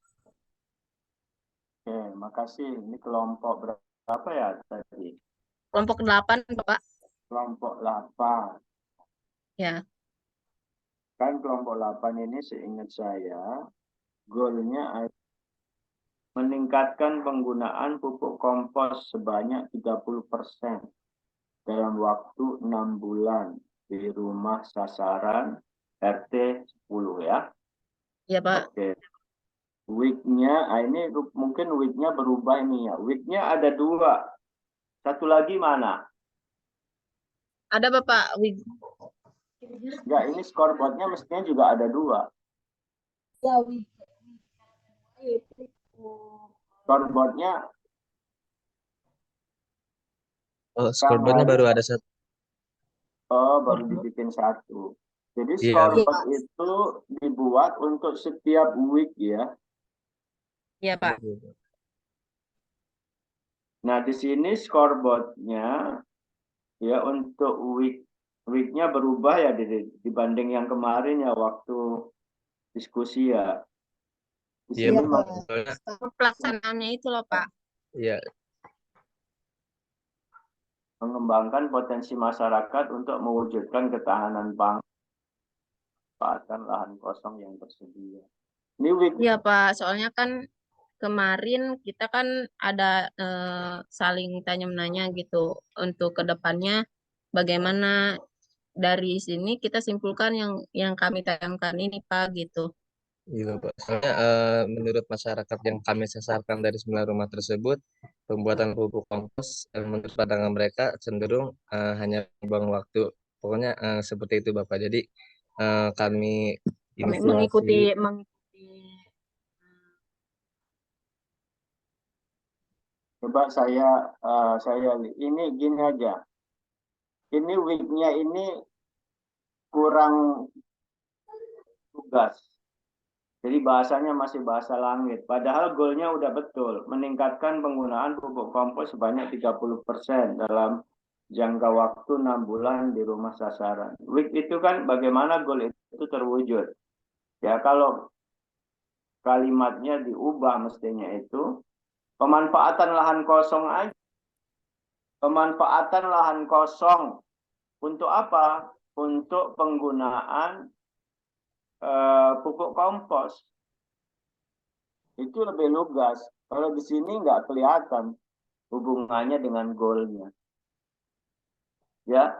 Oke, makasih. Ini kelompok berapa ya tadi? Kelompok 8, Bapak. Kelompok 8. Ya. kan kelompok 8 ini seingat saya, goalnya meningkatkan penggunaan pupuk kompos sebanyak 30% dalam waktu 6 bulan di rumah sasaran RT 10 ya. Iya, Pak. Oke. Week-nya, ini mungkin week-nya berubah ini ya. Week-nya ada 2. Satu lagi mana? Ada Bapak. Enggak, ini scoreboard-nya mestinya juga ada 2. Ya, Scoreboard-nya Scoreboardnya baru ada satu. baru dibikin 1. Jadi Iya. scoreboard itu dibuat untuk setiap week ya. Iya, Pak. Nah, di sini scoreboard-nya ya untuk week-nya berubah ya dibanding yang kemarin ya waktu diskusi ya. Di Iya, sini Pak. Pelaksanaannya itu loh, Pak. Iya. mengembangkan potensi masyarakat untuk mewujudkan ketahanan pangan, lahan kosong yang tersedia. Ini week Iya, Pak. Soalnya kan kemarin kita kan ada saling tanya-menanya gitu untuk kedepannya bagaimana dari sini kita simpulkan yang kami tayangkan ini, Pak, gitu. Iya, Pak. Soalnya menurut masyarakat yang kami sasarkan dari 9 rumah tersebut, pembuatan pupuk kompos menurut pandangan mereka cenderung hanya buang waktu. Pokoknya seperti itu, Bapak. Jadi kami Mengikuti coba saya ini gini aja. Ini week-nya ini kurang tugas. Jadi bahasanya masih bahasa langit. Padahal goalnya udah betul. Meningkatkan penggunaan pupuk kompos sebanyak 30% dalam jangka waktu 6 bulan di rumah sasaran. Week itu kan bagaimana goal itu terwujud. Ya kalau kalimatnya diubah mestinya itu pemanfaatan lahan kosong aja. Pemanfaatan lahan kosong untuk apa? Untuk penggunaan pupuk kompos. Itu lebih lugas. Kalau di sini nggak kelihatan hubungannya dengan goalnya. Ya,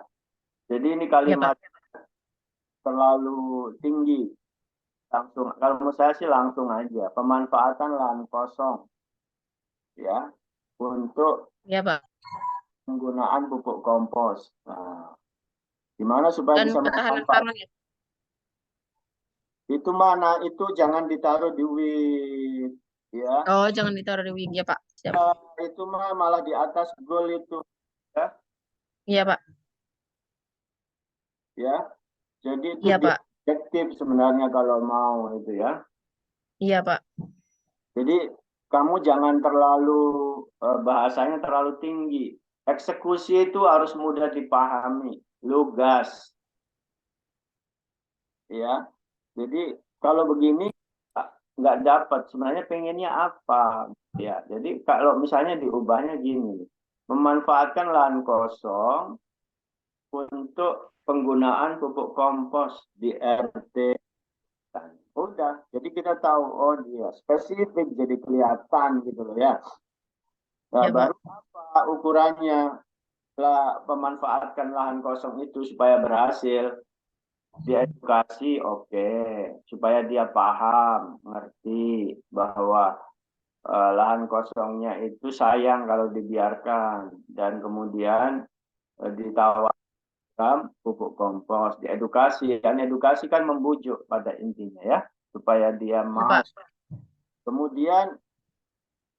jadi ini kalimat terlalu tinggi. Langsung, kalau menurut saya sih langsung aja. Pemanfaatan lahan kosong, ya, untuk Pak. penggunaan pupuk kompos. Nah, gimana supaya Dan bisa ketahanan memanfaatkan? pangan ya. Itu mana? Itu jangan ditaruh di week, ya. Oh, jangan ditaruh di wig ya, Pak. Siap. Itu malah di atas goal itu, ya. Iya, Pak. Ya, jadi itu Iya, Pak. objektif sebenarnya kalau mau itu ya. Iya, Pak. Jadi kamu jangan terlalu bahasanya terlalu tinggi. Eksekusi itu harus mudah dipahami, lugas. Ya. Jadi kalau begini nggak dapat sebenarnya pengennya apa ya. Jadi kalau misalnya diubahnya gini, memanfaatkan lahan kosong untuk penggunaan pupuk kompos di RT. Udah, jadi kita tahu, oh dia spesifik, jadi kelihatan gitu loh ya. Nah, Ya, baru apa ukurannya? Lah, memanfaatkan lahan kosong itu supaya berhasil. Diedukasi, oke. Supaya dia paham, ngerti bahwa lahan kosongnya itu sayang kalau dibiarkan. Dan kemudian ditawarkan pupuk kompos, diedukasi. Dan edukasi kan membujuk pada intinya ya. Supaya dia mau. Pak. Kemudian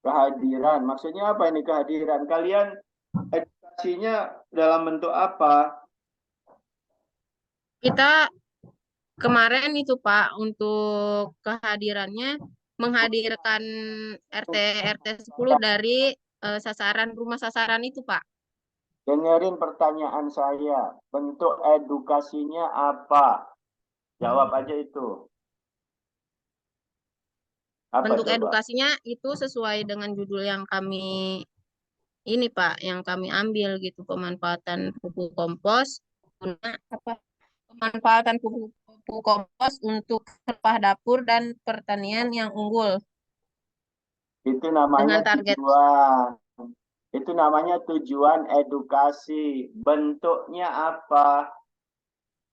kehadiran. Maksudnya apa ini kehadiran? Kalian edukasinya dalam bentuk apa? Kita kemarin itu Pak untuk kehadirannya menghadirkan RT 10 dari sasaran rumah sasaran itu Pak. Dengerin pertanyaan saya. Bentuk edukasinya apa? Jawab aja itu. Apa Bentuk coba? edukasinya itu sesuai dengan judul yang kami ini Pak, yang kami ambil gitu, pemanfaatan pupuk kompos guna apa? Pemanfaatan pupuk pupuk kompos untuk rempah dapur dan pertanian yang unggul Itu dengan namanya target. tujuan. Itu namanya tujuan edukasi. Bentuknya apa?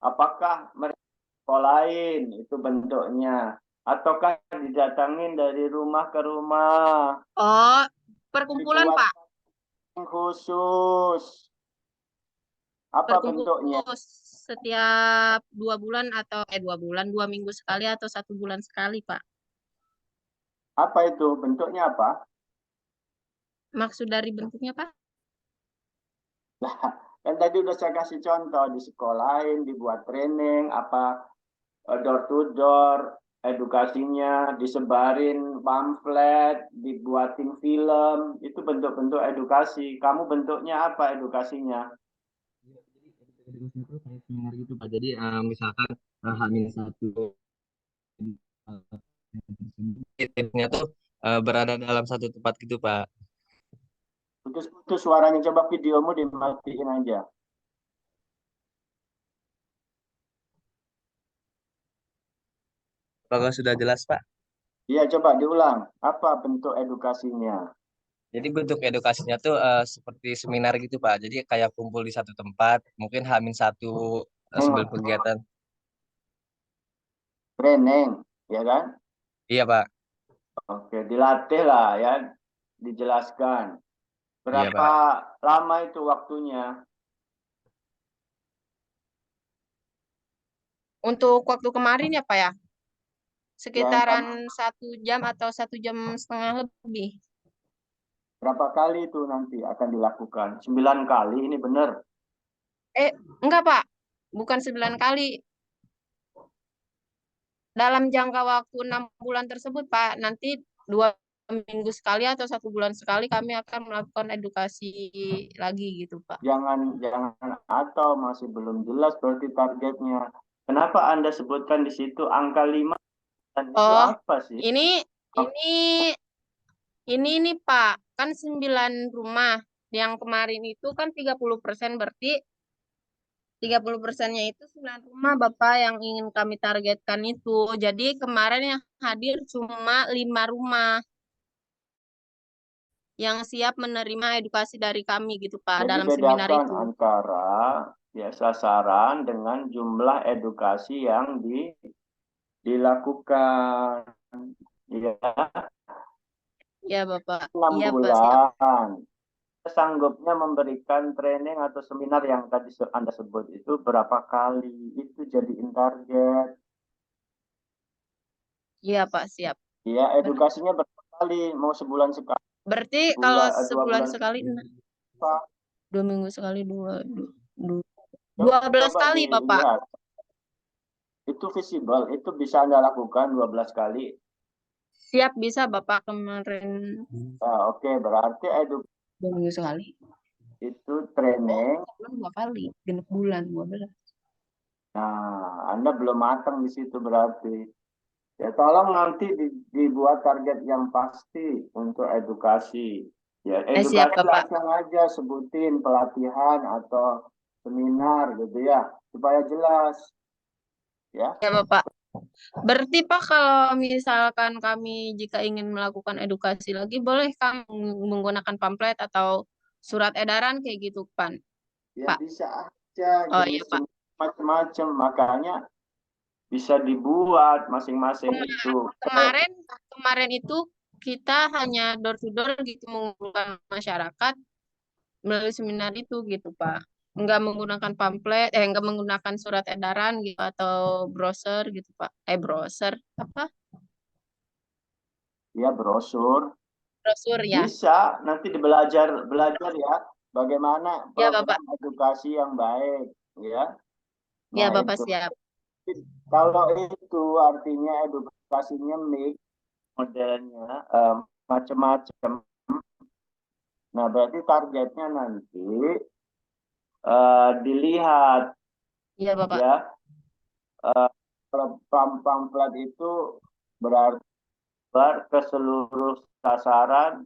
Apakah mereka sekolahin? Itu bentuknya. Ataukah didatangin dari rumah ke rumah? Oh, perkumpulan, Dibuat Pak. khusus. Apa Berkumpul bentuknya? setiap 2 bulan atau 2 bulan, 2 minggu sekali atau 1 bulan sekali, Pak. Apa itu? Bentuknya apa? Maksud dari bentuknya, Pak? Kan tadi udah saya kasih contoh di sekolahin, dibuat training, apa door to door, edukasinya, disebarin pamflet, dibuatin film, itu bentuk-bentuk edukasi. Kamu bentuknya apa edukasinya? Edukasi itu kayak seminar gitu Pak. Jadi misalkan H-1 timnya tuh berada dalam satu tempat gitu Pak. Putus-putus suaranya, coba videomu dimatiin aja. Apakah sudah jelas Pak? Iya, coba diulang. Apa bentuk edukasinya? Jadi bentuk edukasinya tuh seperti seminar gitu Pak. Jadi kayak kumpul di satu tempat, mungkin H-1 sebelum kegiatan. Training, ya kan? Iya Pak. Oke, dilatih lah ya, dijelaskan. Iya Berapa Pak. lama itu waktunya? Untuk waktu kemarin ya, Pak ya? Ya, Sekitaran 1 jam atau 1 jam setengah lebih. berapa kali itu nanti akan dilakukan? 9 kali, ini benar. Enggak, Pak. Bukan 9 kali. Dalam jangka waktu 6 bulan tersebut, Pak, nanti 2 minggu sekali atau 1 bulan sekali kami akan melakukan edukasi lagi gitu, Pak. Jangan atau masih belum jelas berarti targetnya. Kenapa Anda sebutkan di situ angka 5? Dan itu Oh, apa sih? ini Pak, kan 9 rumah. Yang kemarin itu kan 30%, berarti 30%-nya itu 9 rumah Bapak yang ingin kami targetkan itu. Jadi kemarin yang hadir cuma 5 rumah yang siap menerima edukasi dari kami gitu Pak Jadi dalam seminar bedakan itu. antara ya sasaran dengan jumlah edukasi yang dilakukan. Ya, Ya Bapak. 6 Iya Pak, siap. bulan. Sanggupnya memberikan training atau seminar yang tadi Anda sebut itu berapa kali? Itu jadiin target. Iya Pak, siap. Ya, edukasinya berapa kali? Mau sebulan sekali? Berarti kalau 2 sebulan bulan sekali, Pak. 2 minggu sekali, 12 Coba kali Bapak. dilihat. Itu visible, itu bisa Anda lakukan 12 kali. Siap, bisa Bapak kemarin Nah, oke, berarti 2 minggu sekali. itu training. 2 kali, genep bulan 12. Nah, Anda belum matang di situ berarti. Ya, tolong nanti dibuat target yang pasti untuk edukasi. Ya, Siap edukasi Bapak. langsung aja sebutin pelatihan atau seminar gitu ya, supaya jelas. Ya, Ya Bapak. Berarti Pak, kalau misalkan kami jika ingin melakukan edukasi lagi, boleh kami menggunakan pamflet atau surat edaran kayak gitu, Pak? ya bisa aja Oh iya jenis Pak. macam-macam, makanya bisa dibuat masing-masing itu. Kemarin itu kita hanya door to door gitu mengumpulkan masyarakat melalui seminar itu gitu, Pak. Enggak menggunakan pamflet, enggak menggunakan surat edaran gitu atau brosur gitu, Pak. Brosur apa? Ya, brosur. Brosur ya. Bisa nanti belajar ya bagaimana Ya Bapak. program edukasi yang baik ya. Ya Nah, Bapak, itu. siap. Kalau itu artinya edukasinya mix modelnya macam-macam. Nah, berarti targetnya nanti dilihat Ya Bapak. ya. Kalau pamflet itu berarti ke seluruh sasaran.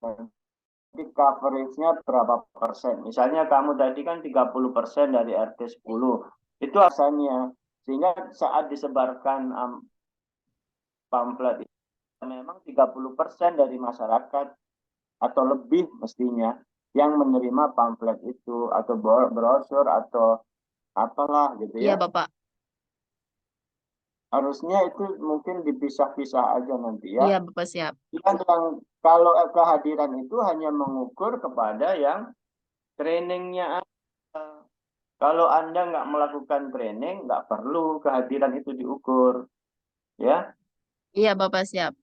Jadi coverage-nya berapa persen? Misalnya kamu tadi kan 30% dari RT 10. Itu asalnya. Sehingga saat disebarkan pamflet itu, memang 30% dari masyarakat atau lebih mestinya yang menerima pamflet itu atau brosur atau apalah gitu Iya, ya. Bapak. Harusnya itu mungkin dipisah-pisah aja nanti ya. Iya, Bapak, siap. Yang kalau kehadiran itu hanya mengukur kepada yang trainingnya ada. Kalau Anda nggak melakukan training, nggak perlu kehadiran itu diukur. Ya. Iya, Bapak, siap.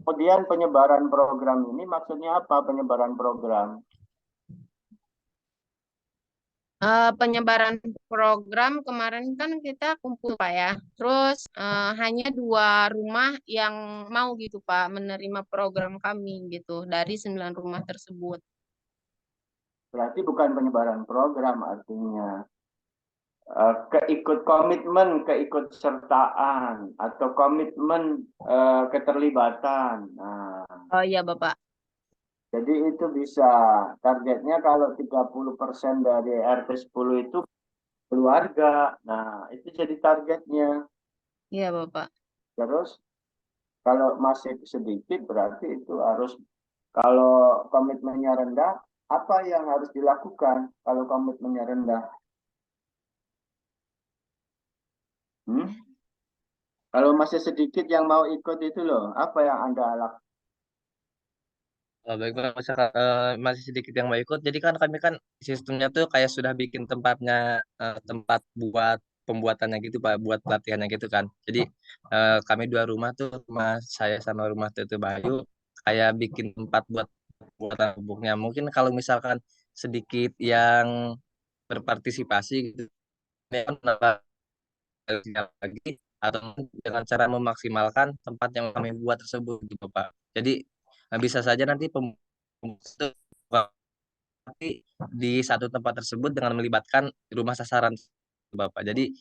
Kemudian penyebaran program ini maksudnya apa penyebaran program? Penyebaran program kemarin kan kita kumpul Pak ya. Terus hanya 2 rumah yang mau gitu Pak menerima program kami gitu dari 9 rumah tersebut. Berarti bukan penyebaran program artinya. Keikut sertaan atau komitmen keterlibatan. Nah, Oh iya Bapak. jadi itu bisa targetnya kalau 30% dari RT 10 itu keluarga. Nah, itu jadi targetnya. Iya Bapak. Terus kalau masih sedikit berarti itu harus, kalau komitmennya rendah, apa yang harus dilakukan kalau komitmennya rendah? Kalau masih sedikit yang mau ikut itu loh, apa yang Anda lakukan? Baik, Pak, masyarakat masih sedikit yang mau ikut. Jadi kan kami kan sistemnya tuh kayak sudah bikin tempatnya, tempat buat pembuatannya gitu Pak, buat pelatihannya gitu kan. Jadi kami 2 rumah tuh, rumah saya sama rumah Tete Bayu, kayak bikin tempat buat pembuatan pupuknya. Mungkin kalau misalkan sedikit yang berpartisipasi gitu, ya kan nambah lagi, atau dengan cara memaksimalkan tempat yang kami buat tersebut gitu Pak. Jadi bisa saja nanti di satu tempat tersebut dengan melibatkan rumah sasaran Bapak. Jadi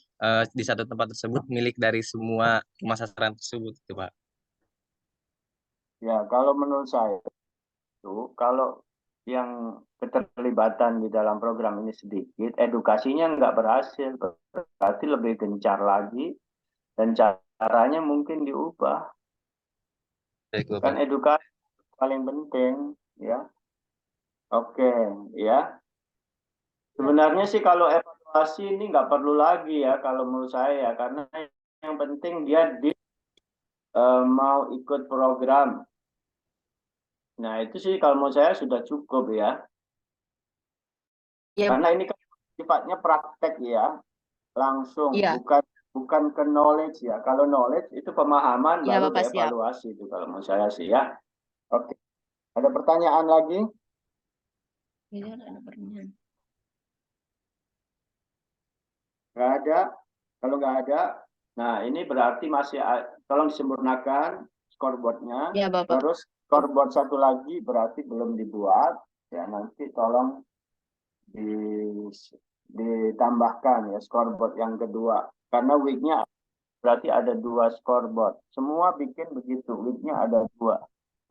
di satu tempat tersebut milik dari semua rumah sasaran tersebut gitu Pak. Ya, kalau menurut saya itu, kalau yang keterlibatan di dalam program ini sedikit, edukasinya nggak berhasil, berarti lebih gencar lagi, dan caranya mungkin diubah. Baik Kan Bapak. edukasi paling penting, ya. Oke, ya. Sebenarnya sih kalau evaluasi ini nggak perlu lagi ya, kalau menurut saya, karena yang penting dia mau ikut program. Nah, itu sih kalau menurut saya sudah cukup ya. Iya. Karena ini kan sifatnya praktek ya, langsung, Iya. bukan ke knowledge ya. Kalau knowledge itu pemahaman Iya baru Bapak, siap. dievaluasi itu kalau menurut saya sih ya. Oke. Ada pertanyaan lagi? Iya, ada pertanyaan. Nggak ada. Kalau nggak ada, nah ini berarti masih tolong disempurnakan scoreboardnya. Iya Bapak. Terus scoreboard satu lagi berarti belum dibuat. Ya nanti tolong ditambahkan ya scoreboard yang kedua. Karena weeknya berarti ada 2 scoreboard. Semua bikin begitu. Weeknya ada 2.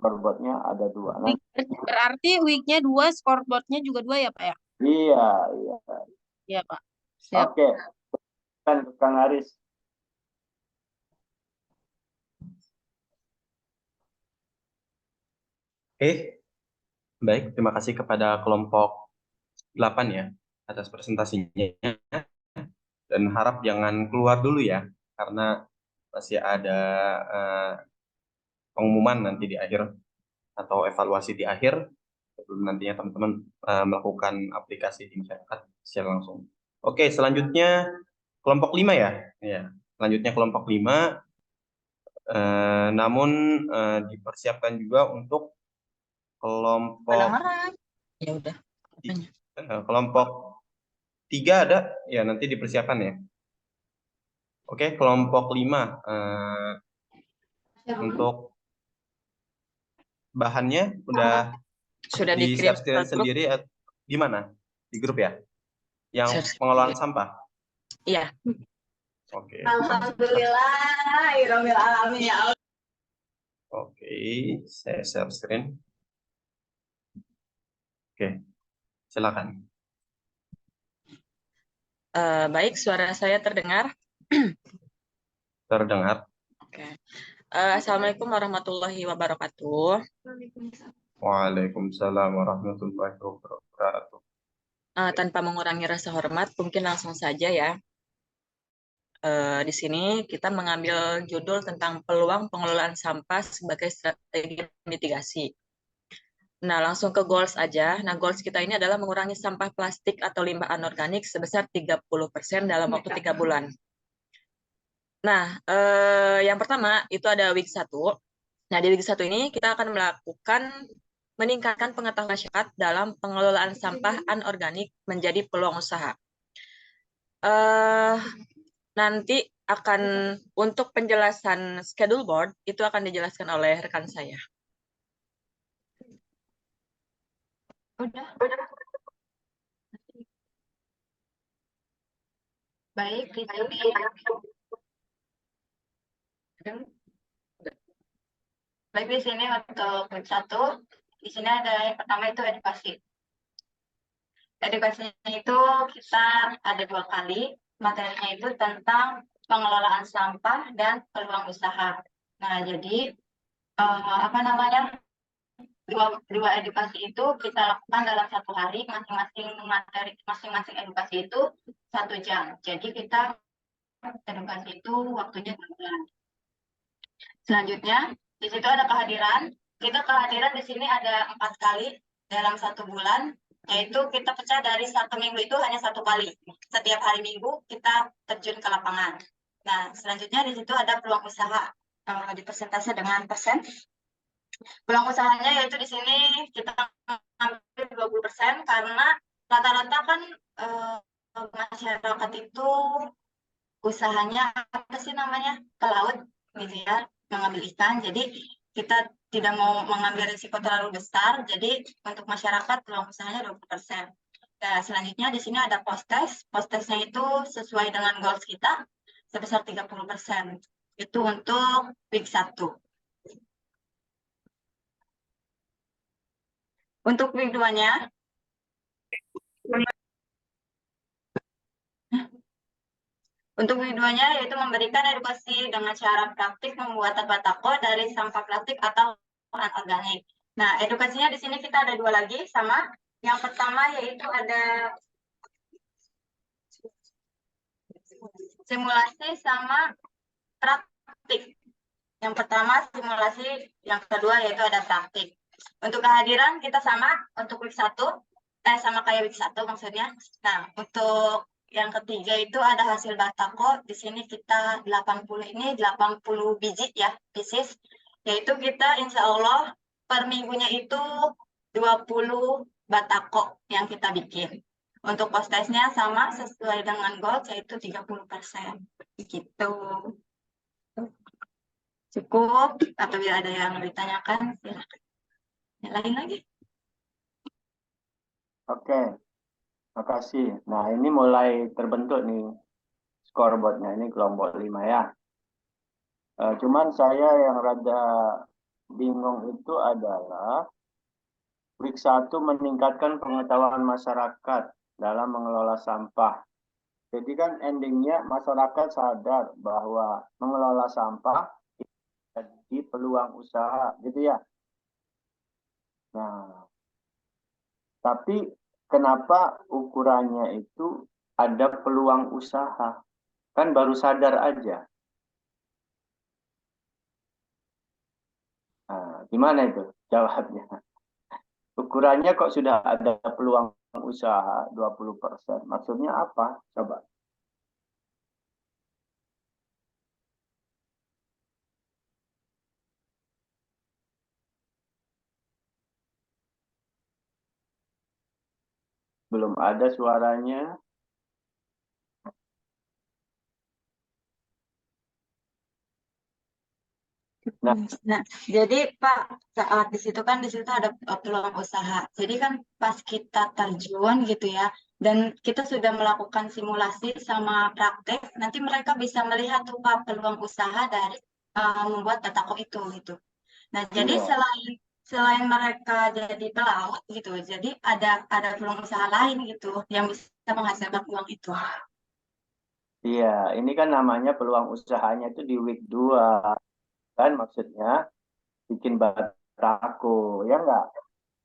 Scoreboardnya ada 2. Nah, Berarti weeknya 2, scoreboardnya juga 2 ya Pak ya? iya, iya. Iya Pak. Siap. Oke. Kan Kang Aris. Oke, baik. Terima kasih kepada kelompok 8 ya atas presentasinya. Dan harap jangan keluar dulu ya, karena masih ada pengumuman nanti di akhir atau evaluasi di akhir sebelum nantinya teman-teman melakukan aplikasi di masyarakat secara langsung. Oke, selanjutnya kelompok 5 ya. Ya, selanjutnya kelompok 5. Namun dipersiapkan juga untuk kelompok Ya udah. kelompok 3 ada ya, nanti dipersiapkan ya. Oke, kelompok 5 untuk bahannya udah Sudah di dikirim share screen ke grup. sendiri gimana? Di grup ya? Yang pengelolaan sampah? Iya. Oke. Alhamdulillah, Iromil alamin ya Allah. Oke, saya share screen. Oke, silakan. Baik, suara saya terdengar? Terdengar. Oke. Assalamualaikum warahmatullahi wabarakatuh. Waalaikumsalam warahmatullahi wabarakatuh. Tanpa mengurangi rasa hormat, mungkin langsung saja ya. Di sini kita mengambil judul tentang peluang pengelolaan sampah sebagai strategi mitigasi. Nah, langsung ke goals aja. Nah, goals kita ini adalah mengurangi sampah plastik atau limbah anorganik sebesar 30% dalam waktu 3 bulan. Nah, yang pertama itu ada week 1. Nah, di week 1 ini kita akan meningkatkan pengetahuan masyarakat dalam pengelolaan sampah anorganik menjadi peluang usaha. Nanti akan untuk penjelasan schedule board itu akan dijelaskan oleh rekan saya. Udah. Baik, di sini untuk week 1, di sini ada yang pertama itu edukasi. Edukasinya itu kita ada 2 kali, materinya itu tentang pengelolaan sampah dan peluang usaha. Nah, jadi dua edukasi itu kita lakukan dalam 1 hari, masing-masing edukasi itu 1 jam. Jadi kita edukasi itu waktunya 2 bulan. Selanjutnya di situ ada kehadiran. Kita kehadiran di sini ada 4 kali dalam 1 bulan, yaitu kita pecah dari 1 minggu itu hanya 1 kali. Setiap hari Minggu kita terjun ke lapangan. Nah, selanjutnya di situ ada peluang usaha, di persentase dengan persen. Peluang usahanya yaitu di sini kita ambil 20% karena rata-rata kan masyarakat itu usahanya apa sih namanya, ke laut gitu ya, mengambil ikan. Jadi kita tidak mau mengambil risiko terlalu besar. Jadi untuk masyarakat peluang usahanya 20%. Nah, selanjutnya di sini ada post-test. Post-testnya itu sesuai dengan goals kita sebesar 30%. Itu untuk week 1. Untuk week 2-nya, yaitu memberikan edukasi dengan cara praktik pembuatan batako dari sampah plastik atau anorganik. Nah, edukasinya di sini kita ada 2 lagi sama. Yang pertama yaitu ada simulasi sama praktik. Yang pertama simulasi, yang kedua yaitu ada praktik. Untuk kehadiran kita sama untuk week 1, sama kayak week 1 maksudnya. Nah, untuk yang ketiga itu ada hasil batako. Di sini kita 80 biji ya, pieces. Yaitu kita insya Allah per minggunya itu 20 batako yang kita bikin. Untuk cost test-nya sama sesuai dengan goal yaitu 30%. Gitu. Cukup, apabila ada yang ditanyakan, silakan. Yang lain lagi. Oke, makasih. Nah, ini mulai terbentuk nih scoreboardnya. Ini kelompok 5 ya. Cuman saya yang rada bingung itu adalah week 1 meningkatkan pengetahuan masyarakat dalam mengelola sampah. Jadi kan endingnya masyarakat sadar bahwa mengelola sampah jadi peluang usaha, gitu ya. Nah, tapi kenapa ukurannya itu ada peluang usaha? Kan baru sadar aja. Nah, gimana itu jawabnya? Ukurannya kok sudah ada peluang usaha 20%. Maksudnya apa? Coba. Belum ada suaranya. Nah, jadi Pak, saat di situ ada peluang usaha. Jadi kan pas kita terjun gitu ya, dan kita sudah melakukan simulasi sama praktek, nanti mereka bisa melihat tuh Pak peluang usaha dari membuat batako itu gitu. Nah, jadi Iya. selain mereka jadi pelaut gitu, jadi ada peluang usaha lain gitu yang bisa menghasilkan uang itu. Iya, ini kan namanya peluang usahanya itu di week 2, kan maksudnya bikin batako, ya enggak?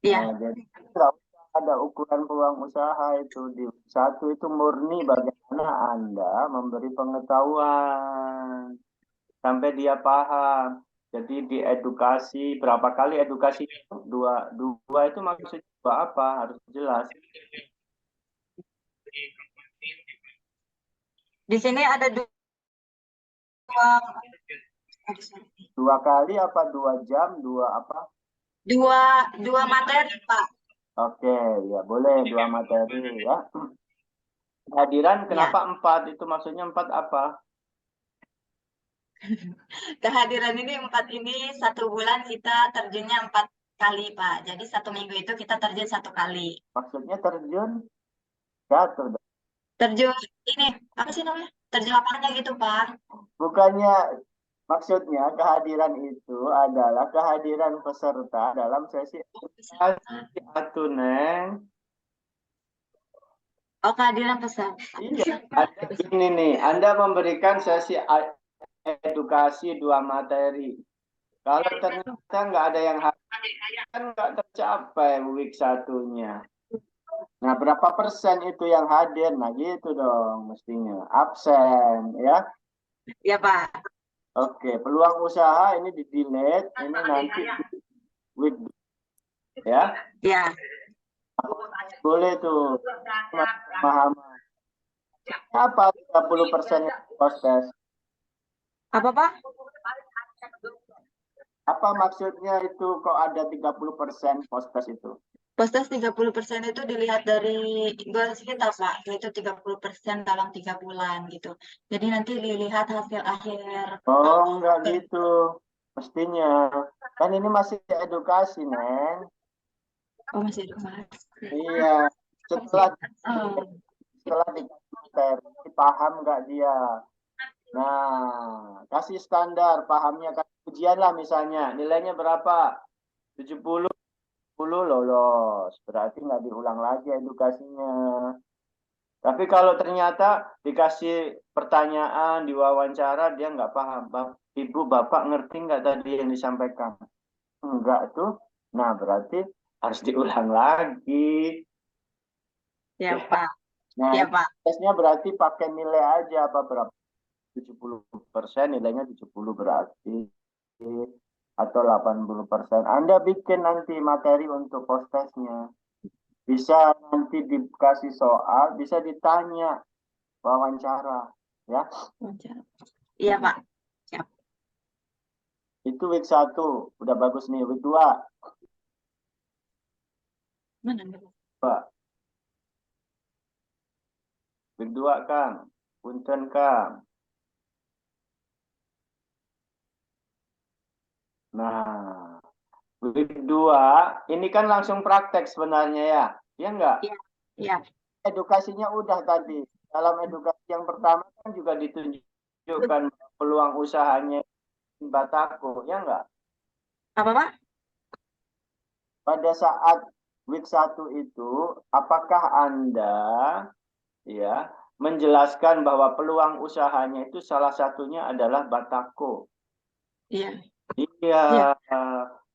Iya. Nah, jadi nggak usah ada ukuran peluang usaha itu di week 1 itu murni bagaimana Anda memberi pengetahuan sampai dia paham. Jadi di edukasi berapa kali edukasi itu? Dua itu maksudnya dua apa? Harus jelas. Di sini ada dua, aduh, sorry. 2 kali apa 2 jam? 2 apa? dua materi, Pak. Oke, ya boleh 2 materi ya. Kehadiran kenapa 4? Itu maksudnya 4 apa? Kehadiran ini 4 ini 1 bulan kita terjunnya 4 kali, Pak. Jadi 1 minggu itu kita terjun 1 kali. Maksudnya terjun jatuh. Terjun ini apa sih namanya? Terjun lapangannya gitu, Pak. Bukannya maksudnya kehadiran itu adalah kehadiran peserta dalam sesi edukasi atau Neng. Oh, kehadiran peserta. Iya, ini nih, Anda memberikan sesi edukasi 2 materi. Kalau ternyata nggak ada yang hadir, kan nggak tercapai week 1-nya. Nah, berapa persen itu yang hadir? Nah, gitu dong mestinya. Absen, ya. Iya, Pak. Oke, peluang usaha ini di-delete. Ini nanti week, ya. Ya. Boleh tuh. Pemahaman. Apa 30% post test? Apa, Pak? Apa maksudnya itu kok ada 30% post test itu? Postas 30% itu dilihat dari goals kita, Pak. Yaitu 30% dalam 3 bulan gitu. Jadi nanti dilihat hasil akhir. Oh, enggak gitu. Mestinya. Kan ini masih edukasi, Neng. Oh, masih edukasi. Iya. Setelah Oh. dikasih materi, paham nggak dia? Nah, kasih standar pahamnya. Ujian lah misalnya. Nilainya berapa? 70. 10 lolos. Berarti nggak diulang lagi edukasinya. Tapi kalau ternyata dikasih pertanyaan, diwawancara, dia nggak paham. Ibu, Bapak ngerti nggak tadi yang disampaikan? Enggak tuh. Nah, berarti harus diulang lagi. Ya, Pak. Nah, Ya, Pak. tesnya berarti pakai nilai aja apa berapa? 70%, nilainya 70 berarti. Atau 80%. Anda bikin nanti materi untuk post testnya. Bisa nanti dikasih soal, bisa ditanya wawancara, ya. Iya, Pak. Siap. Itu week 1, udah bagus nih. Week 2. Mana? Pak. Week 2, Kang. Punten, Kang. Nah, week 2, ini kan langsung praktek sebenarnya ya. Iya enggak? Iya. Iya. Edukasinya udah tadi. Dalam edukasi yang pertama kan juga ditunjukkan peluang usahanya Batako, ya enggak? Apa, Pak? Pada saat week 1 itu, apakah Anda ya menjelaskan bahwa peluang usahanya itu salah satunya adalah Batako? Iya. Iya. Iya.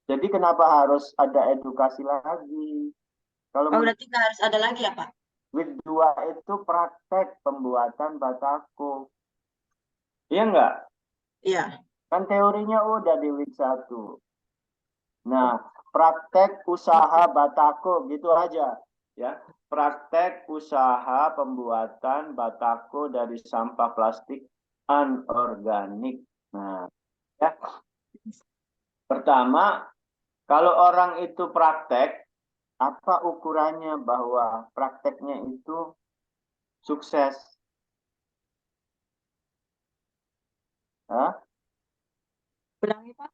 Jadi kenapa harus ada edukasi lagi? Kalau Oh, berarti nggak harus ada lagi ya, Pak? week 2 itu praktek pembuatan Batako. Iya enggak? Iya. Kan teorinya udah di week 1. Nah, praktek usaha Batako gitu aja, ya. Praktek usaha pembuatan Batako dari sampah plastik anorganik. Nah, ya. Pertama, kalau orang itu praktek, apa ukurannya bahwa prakteknya itu sukses? Hah? Ulangi, Pak.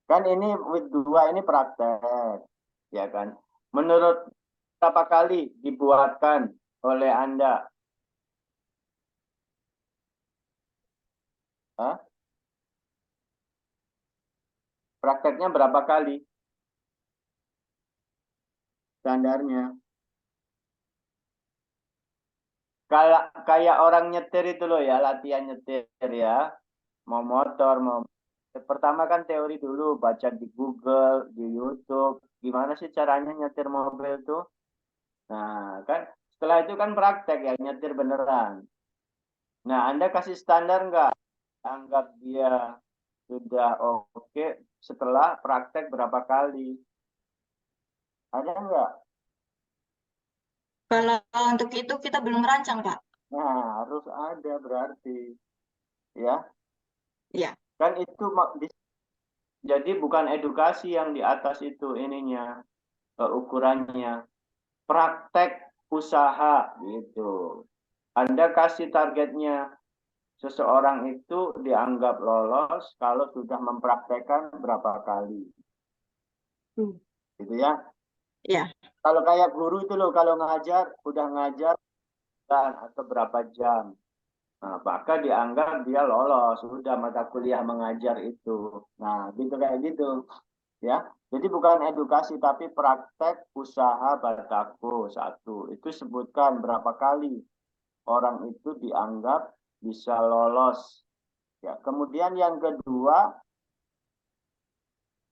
Kan ini week 2 ini praktek, ya kan? Menurut berapa kali dibuatkan oleh Anda? Hah? Prakteknya berapa kali? Standarnya. kayak orang nyetir itu loh ya, latihan nyetir ya. Mau motor, mau pertama kan teori dulu, baca di Google, di YouTube, gimana sih caranya nyetir mobil tuh. Nah, kan setelah itu kan praktek ya, nyetir beneran. Nah, Anda kasih standar nggak? Anggap dia sudah oke setelah praktek berapa kali? Ada nggak? Kalau untuk itu kita belum merancang, Pak. Nah, harus ada berarti. Ya, Iya. kan itu jadi bukan edukasi yang di atas itu ininya, ukurannya. Praktek usaha gitu. Anda kasih targetnya, seseorang itu dianggap lolos kalau sudah mempraktekkan berapa kali. Gitu ya. Iya. Kalau kayak guru itu loh, kalau ngajar, udah ngajar atau berapa jam. Nah, maka dianggap dia lolos, sudah mata kuliah mengajar itu. Nah, gitu kayak gitu. Ya, jadi bukan edukasi tapi praktek usaha Batako satu. Itu sebutkan berapa kali orang itu dianggap bisa lolos. Ya, kemudian yang kedua,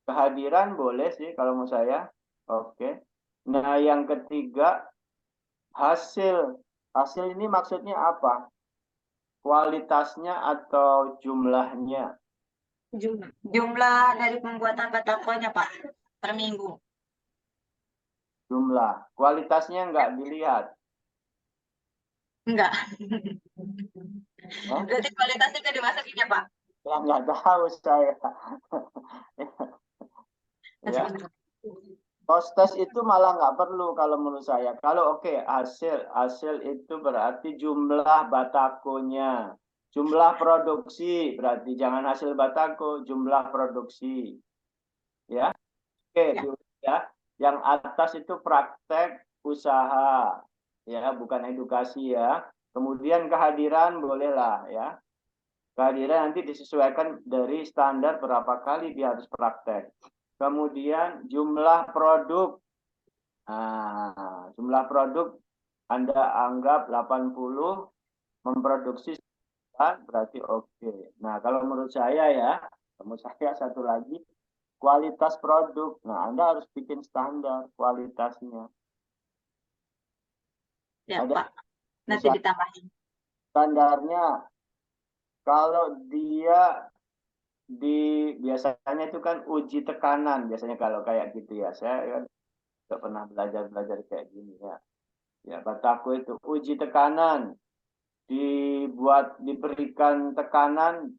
kehadiran boleh sih kalau mau saya. Oke. Nah, yang ketiga, hasil. Hasil ini maksudnya apa? Kualitasnya atau jumlahnya? Jumlah dari pembuatan batakonya, Pak, per minggu. Jumlah. Kualitasnya nggak dilihat. Enggak. Hah? Berarti kualitasnya nggak dimasukin ya, Pak? Ya nggak tahu saya. Ya. Post-test itu malah nggak perlu kalau menurut saya. Kalau oke, hasil itu berarti jumlah batakonya. Jumlah produksi, berarti jangan hasil batako, jumlah produksi. Ya, oke, ya. Yang atas itu praktek usaha, ya, bukan edukasi ya. Kemudian kehadiran bolehlah ya. Kehadiran nanti disesuaikan dari standar berapa kali dia harus praktek. Kemudian jumlah produk. Nah, jumlah produk Anda anggap 80, memproduksi 9, berarti oke. Nah, kalau menurut saya ya, menurut saya satu lagi, kualitas produk. Nah, Anda harus bikin standar kualitasnya. Ya, Ada Pak. Nanti ditambahin. standarnya. Kalau dia biasanya itu kan uji tekanan, biasanya kalau kayak gitu ya. Saya kan nggak pernah belajar kayak gini ya. Ya, Batako itu uji tekanan, diberikan tekanan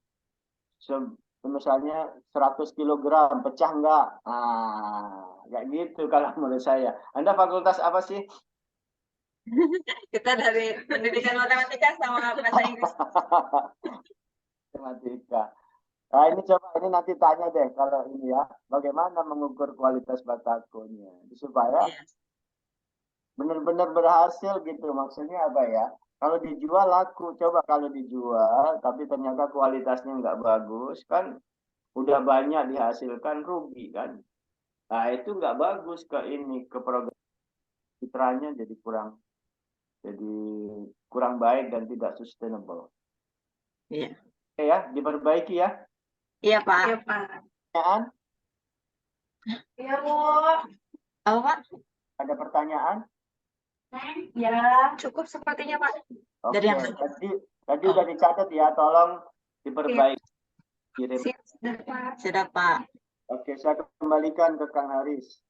misalnya 100 kilogram, pecah enggak? Ah, kayak gitu kalau menurut saya. Anda fakultas apa sih? Kita dari pendidikan matematika sama bahasa Inggris. Matematika. Nah, ini nanti tanya deh kalau ini ya, bagaimana mengukur kualitas batakonya supaya benar-benar berhasil gitu. Maksudnya apa ya? Kalau dijual laku, coba kalau dijual tapi ternyata kualitasnya nggak bagus, kan udah banyak dihasilkan rugi kan. Nah, itu nggak bagus ke program citranya jadi kurang baik dan tidak sustainable. Iya. Oke ya, diperbaiki ya. Iya, Pak. Iya, Pak. Pertanyaan? Iya, Bu. Apa, Pak? Ada pertanyaan? Ya, cukup sepertinya, Pak. Oke, Dari yang tadi udah dicatat ya, tolong diperbaiki. Kirim. Sudah, Pak. Oke, saya kembalikan ke Kang Haris.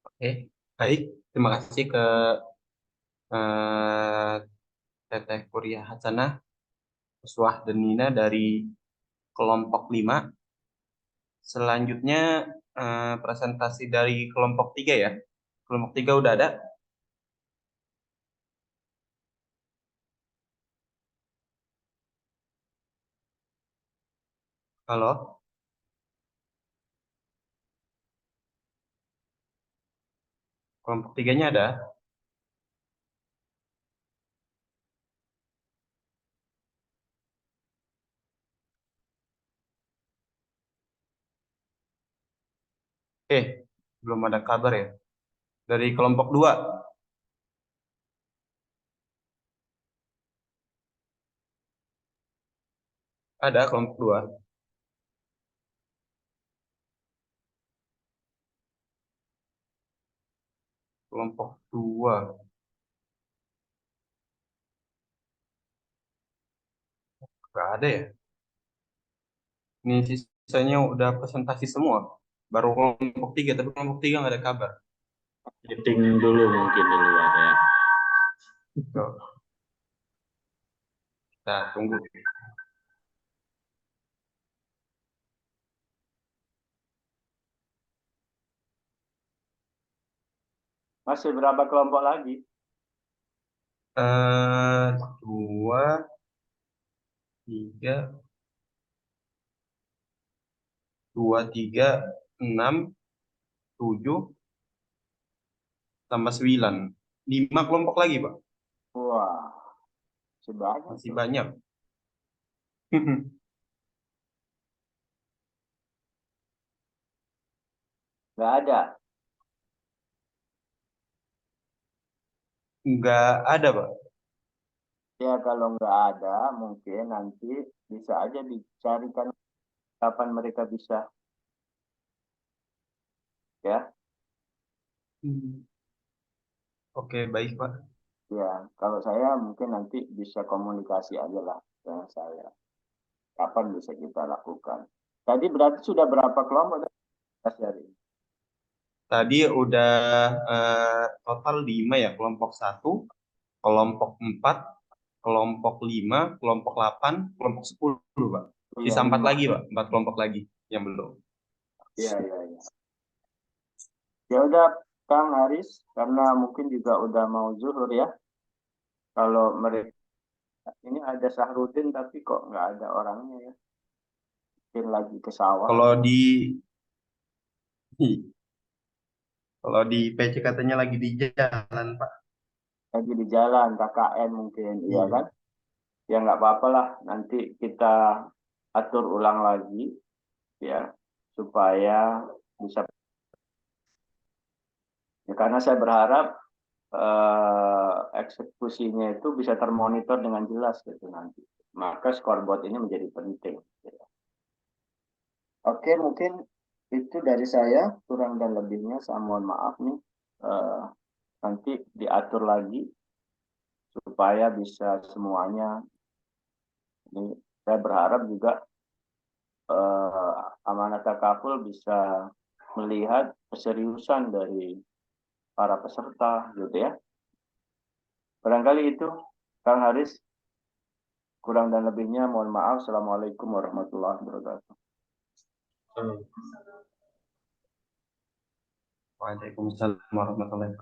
Oke, baik. Terima kasih ke Teteh Kuria Hasanah, Uswah dan Nina dari kelompok 5. Selanjutnya presentasi dari kelompok 3 ya. Kelompok 3 udah ada. Halo? Kelompok 3-nya ada? Belum ada kabar ya. Dari kelompok 2. Ada kelompok 2. Kelompok 2. Nggak ada ya? Ini sisanya udah presentasi semua. Baru kelompok 3, tapi kelompok 3 nggak ada kabar. Meeting dulu mungkin di luar ya. Tuh. Kita tunggu. Masih berapa kelompok lagi? 2, 3, 6, 7, tambah 9. 5 kelompok lagi, Pak. Wah, masih banyak. Masih banyak. Nggak ada. Nggak ada, Pak. Ya kalau nggak ada, mungkin nanti bisa aja dicarikan kapan mereka bisa. Ya, Oke, baik, Pak. ya. Kalau saya mungkin nanti bisa komunikasi aja lah dengan saya. Kapan bisa kita lakukan? Tadi berarti sudah berapa kelompok Mas Yari? Tadi udah total 5 ya. Kelompok 1, kelompok 4, kelompok 5, kelompok 8, kelompok 10, Pak. Sisa 4 lagi, Pak. 4 kelompok lagi yang belum. Iya, iya, iya. Ya udah, Kang Haris, karena mungkin juga udah mau zuhur ya. Kalau mereka ini ada Sahrudin tapi kok nggak ada orangnya ya. Mungkin lagi ke sawah. Kalau di PC katanya lagi di jalan, Pak. Lagi di jalan, KKN mungkin, iya kan? Ya nggak apa-apa lah, nanti kita atur ulang lagi ya supaya bisa. Ya, karena saya berharap eksekusinya itu bisa termonitor dengan jelas gitu nanti. Maka scoreboard ini menjadi penting. Ya. Oke, mungkin itu dari saya, kurang dan lebihnya saya mohon maaf nih. Nanti diatur lagi supaya bisa semuanya. Ini saya berharap juga Amanat Takaful bisa melihat keseriusan dari para peserta gitu ya. Barangkali itu, Kang Haris. Kurang dan lebihnya mohon maaf. Assalamualaikum warahmatullahi wabarakatuh. Waalaikumsalam warahmatullahi wabarakatuh.